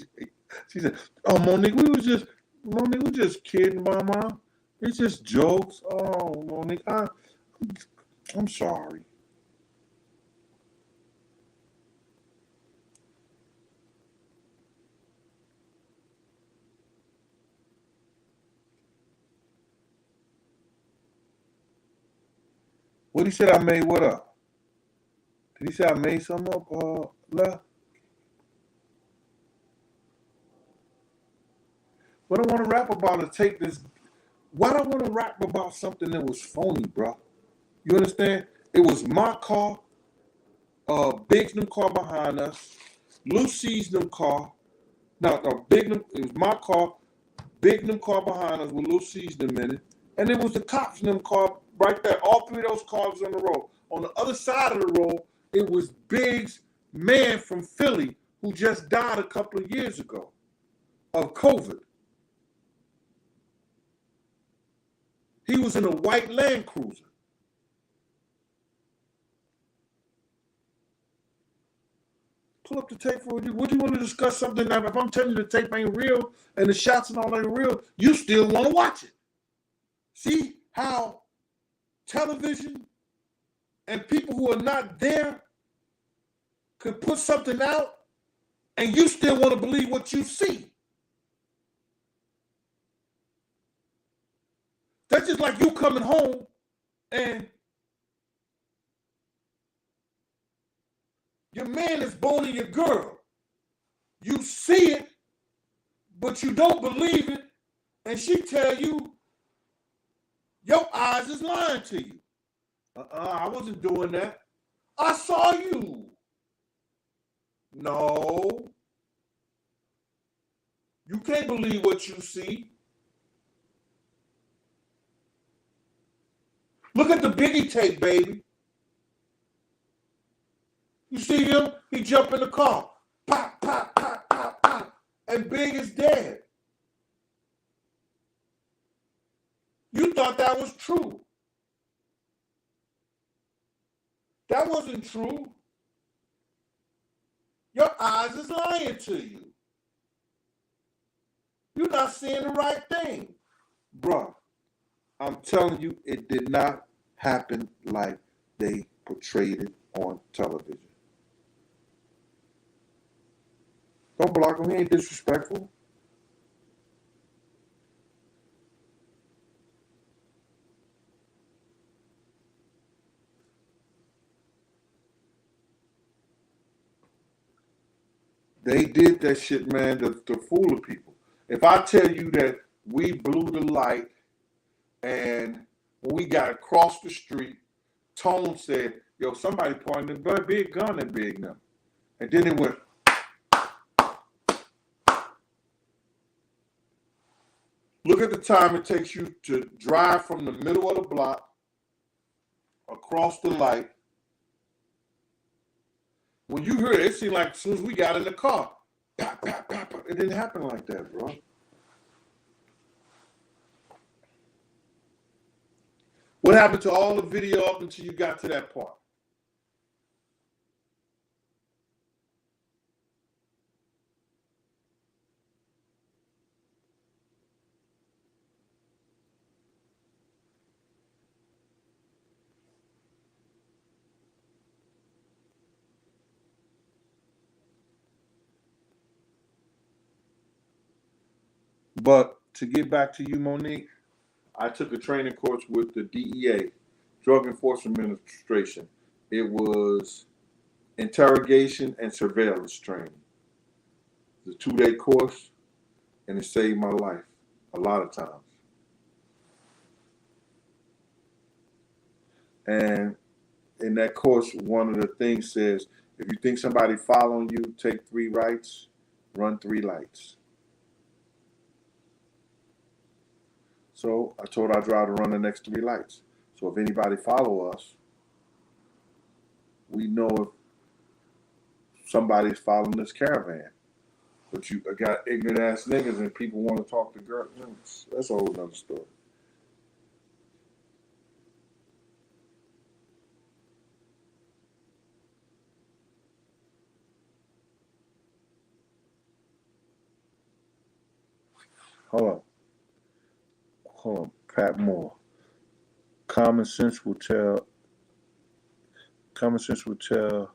said, "Oh, Monique, we was just kidding, Mama. It's just jokes. Oh, Monique, I'm sorry. What he said I made what up? Did he say I made something up, left? What I want to rap about is take this. Why do I want to rap about something that was phony, bro? You understand? It was my car, Big's them car behind us, Lucy's them car. No, Big them, it was my car, Big them car behind us with Lucy's them in it. And it was the cops in them car right there. All three of those cars on the road. On the other side of the road, it was Big's man from Philly who just died a couple of years ago of COVID. He was in a white Land Cruiser. Pull up the tape for you. Would you want to discuss something that if I'm telling you the tape ain't real and the shots and all ain't real, you still want to watch it? See how television and people who are not there could put something out and you still want to believe what you see. That's just like you coming home and your man is boning your girl. You see it, but you don't believe it, and she tell you your eyes is lying to you. I wasn't doing that. I saw you. No. You can't believe what you see. Look at the Biggie tape, baby. You see him? He jumped in the car. Pop, pop, pop, pop, pop. And Big is dead. You thought that was true. That wasn't true. Your eyes is lying to you. You're not seeing the right thing. Bruh, I'm telling you, it did not happen like they portrayed it on television. Don't block him. He ain't disrespectful. They did that shit, man, to fool the people. If I tell you that we blew the light and when we got across the street, Tone said, yo, somebody pointed a big gun at Big now. And then it went. Look at the time it takes you to drive from the middle of the block across the light. When you heard it, it seemed like as soon as we got in the car, it didn't happen like that, bro. What happened to all the video up until you got to that part? But to get back to you, Monique, I took a training course with the DEA, Drug Enforcement Administration. It was interrogation and surveillance training. It's a 2-day course, and it saved my life a lot of times. And in that course, one of the things says, if you think somebody following you, take 3 rights, run 3 lights. So I told our driver to run the next 3 lights. So if anybody follow us, we know if somebody's following this caravan. But you got ignorant ass niggas and people want to talk to girls. That's a whole nother story. Hold on. Hold on. Pat Moore. Common sense will tell. Common sense will tell.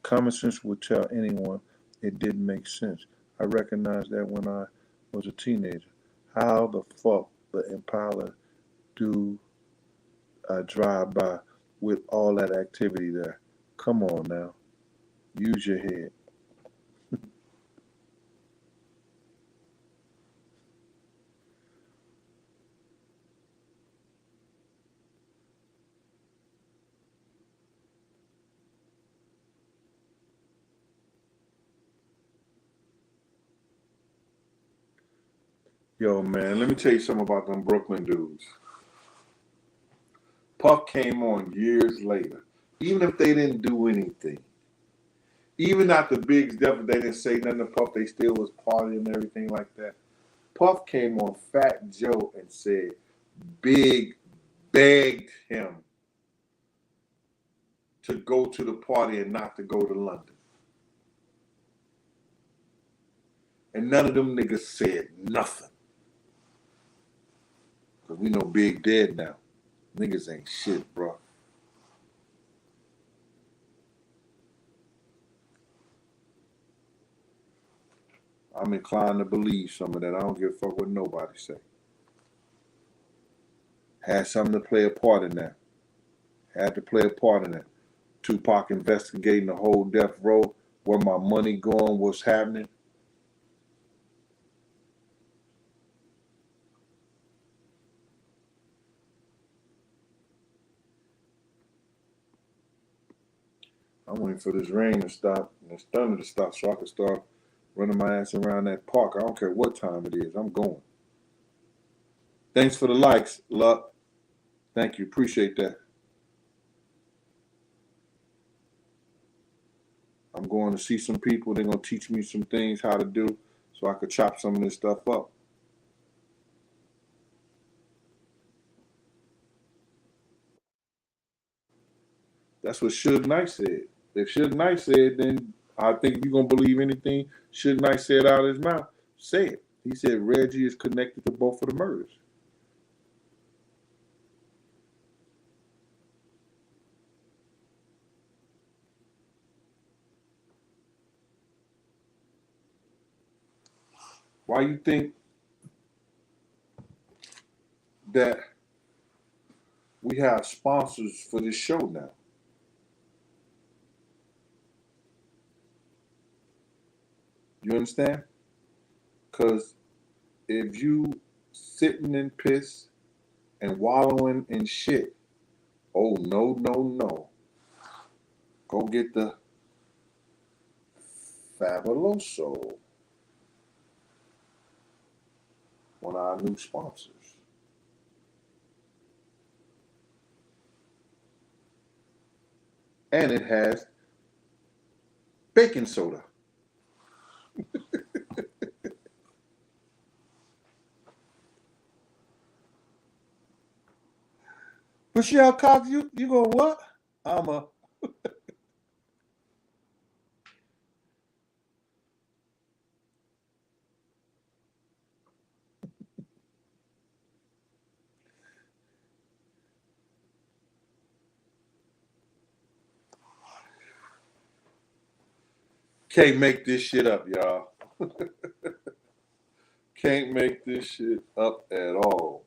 Common sense would tell anyone it didn't make sense. I recognized that when I was a teenager. How the fuck the Impala do a drive by with all that activity there? Come on now. Use your head. Yo, man, let me tell you something about them Brooklyn dudes. Puff came on years later. Even if they didn't do anything. Even after Biggs, they didn't say nothing to Puff. They still was partying and everything like that. Puff came on Fat Joe and said Big begged him to go to the party and not to go to London. And none of them niggas said nothing. Because we know Big dead now. Niggas ain't shit, bro. I'm inclined to believe some of that. I don't give a fuck what nobody say. Had something to play a part in that. Had to play a part in that. Tupac investigating the whole death row, where my money going, what's happening. I'm waiting for this rain to stop and this thunder to stop so I can start running my ass around that park. I don't care what time it is. I'm going. Thanks for the likes, Luck. Thank you. Appreciate that. I'm going to see some people. They're going to teach me some things how to do so I could chop some of this stuff up. That's what Suge Knight said. If Suge Knight said, then I think if you're going to believe anything Suge Knight said out of his mouth, say it. He said Reggie is connected to both of the murders. Why you think that we have sponsors for this show now? You understand? Because if you sitting in piss and wallowing in shit, oh no, no, no. Go get the Fabuloso, one of our new sponsors. And it has baking soda. Michelle Cox, you go what? I'm a can't make this shit up, y'all. Can't make this shit up at all.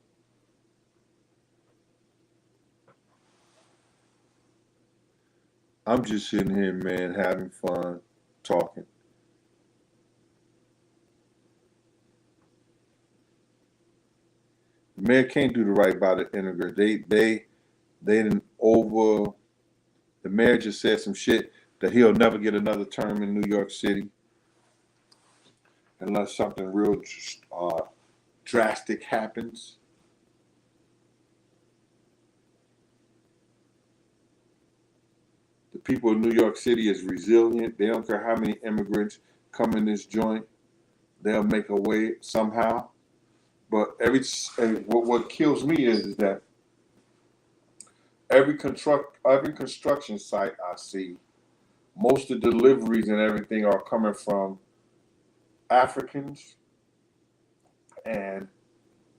I'm just sitting here, man, having fun, talking. The mayor can't do the right by the immigrants. They didn't over. The mayor just said some shit that he'll never get another term in New York City unless something real drastic happens. The people of New York City is resilient. They don't care how many immigrants come in this joint. They'll make a way somehow. But what kills me is that every construction site I see, most of the deliveries and everything are coming from Africans and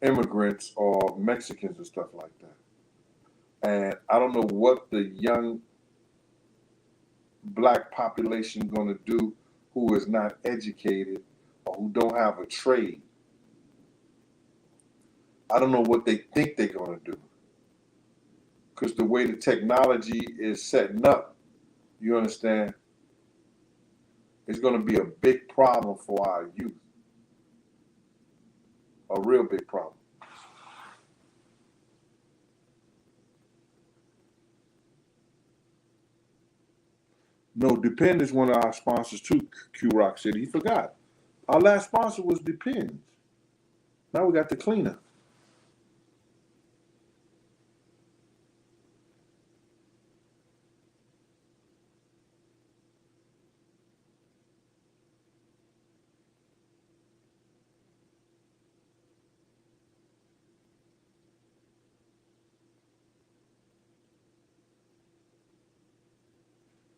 immigrants or Mexicans and stuff like that. And I don't know what the young black population going to do who is not educated or who don't have a trade. I don't know what they think they're going to do. Because the way the technology is setting up, you understand, it's going to be a big problem for our youth. A real big problem. No, Depend is one of our sponsors too, Q-Rock City. He forgot. Our last sponsor was Depend. Now we got the cleaner.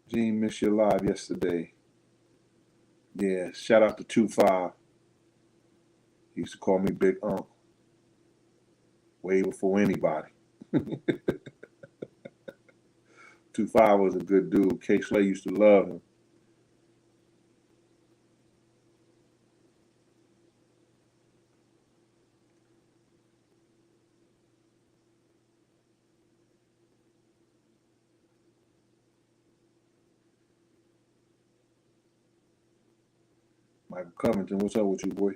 Gene, missed your live yesterday. Yeah, shout out to 2-5. He used to call me Big Unc. Way before anybody. 2-5 was a good dude. K. Slay used to love him. Michael Covington, what's up with you, boy?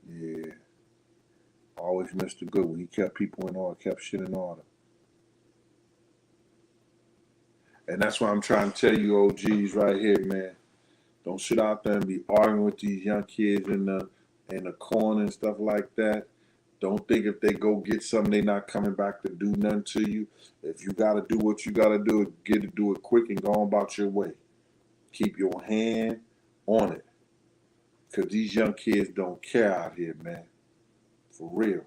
Yeah. Always Mr. Good when he kept people in order, kept shit in order. And that's why I'm trying to tell you OGs right here, man. Don't sit out there and be arguing with these young kids in the corner and stuff like that. Don't think if they go get something, they not coming back to do nothing to you. If you got to do what you got to do, get to do it quick and go on about your way. Keep your hand on it. Because these young kids don't care out here, man. For real.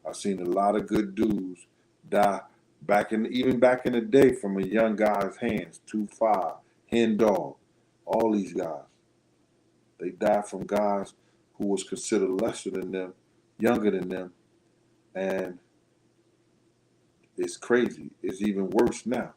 I've seen a lot of good dudes die even back in the day from a young guy's hands. 2-5, Hen Dog, all these guys. They died from guys who was considered lesser than them, younger than them, and it's crazy. It's even worse now.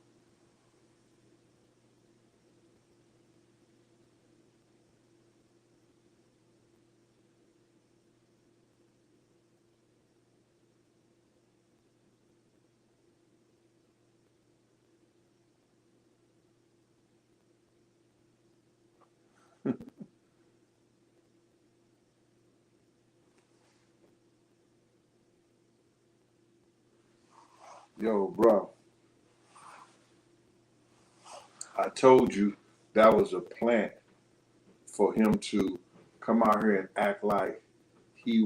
Yo, bro, I told you that was a plant for him to come out here and act like he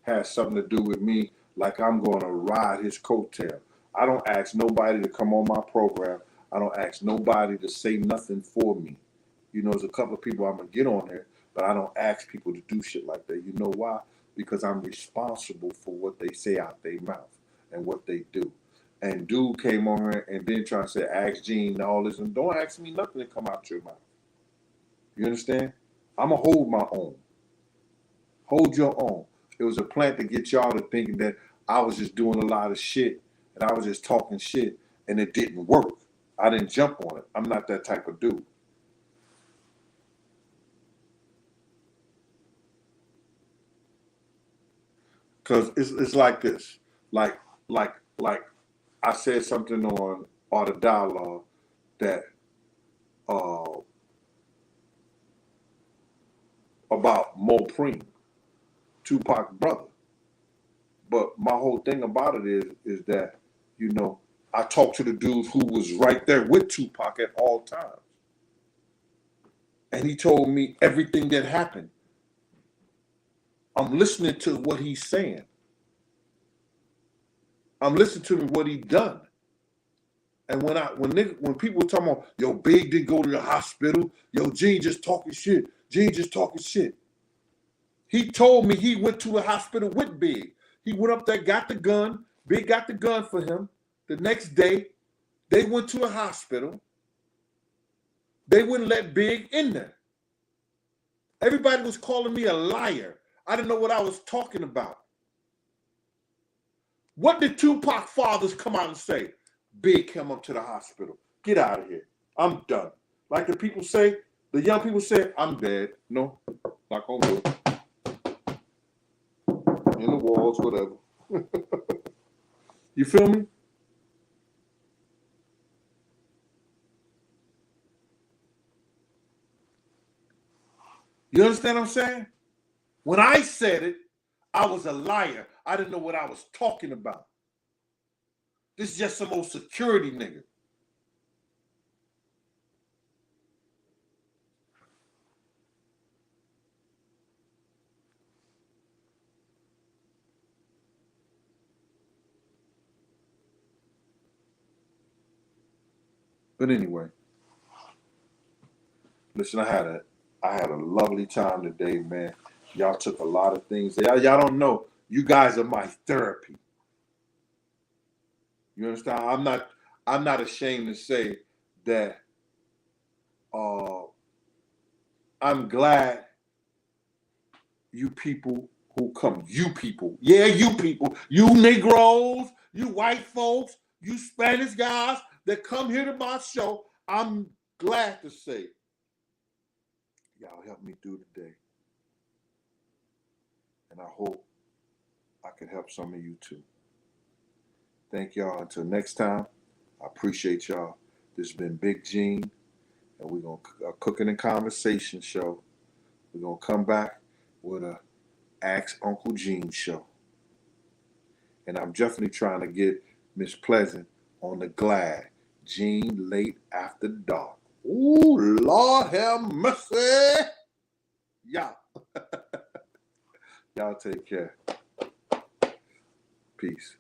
had something to do with me, like I'm going to ride his coattail. I don't ask nobody to come on my program. I don't ask nobody to say nothing for me. You know, there's a couple of people I'm going to get on there, but I don't ask people to do shit like that. You know why? Because I'm responsible for what they say out their mouth and what they do. And dude came on here and then trying to say, ask Gene and all this, and don't ask me nothing to come out your mouth. You understand? I'm going to hold my own. Hold your own. It was a plant to get y'all to thinking that I was just doing a lot of shit and I was just talking shit and it didn't work. I didn't jump on it. I'm not that type of dude. Because it's like this. Like I said something on the dialogue that about Mo Preem, Tupac brother. But my whole thing about it is that, you know, I talked to the dude who was right there with Tupac at all times. And he told me everything that happened. I'm listening to what he's saying. I'm listening to what he done. And when people were talking about, yo, Big didn't go to the hospital, yo, Gene just talking shit. Gene just talking shit. He told me he went to the hospital with Big. He went up there, got the gun. Big got the gun for him. The next day, they went to the hospital. They wouldn't let Big in there. Everybody was calling me a liar. I didn't know what I was talking about. What did Tupac fathers come out and say? Big came up to the hospital. Get out of here. I'm done. Like the people say, the young people say, I'm dead. No, not gonna do it. In the walls, whatever. You feel me? You understand what I'm saying? When I said it, I was a liar. I didn't know what I was talking about. This is just some old security nigga. But anyway, listen, I had a lovely time today, man. Y'all took a lot of things. Y'all don't know. You guys are my therapy. You understand? I'm not ashamed to say that I'm glad you people who come, you people, yeah, you people, you Negroes, you white folks, you Spanish guys that come here to my show, I'm glad to say y'all helped me through the day. And I hope I can help some of you too. Thank y'all. Until next time, I appreciate y'all. This has been Big Gene, and we're going to Cooking and Conversation show. We're going to come back with a Ask Uncle Gene show. And I'm definitely trying to get Miss Pleasant on the Glad. Gene Late After Dark. Ooh, Lord have mercy. Y'all. Y'all take care. Peace.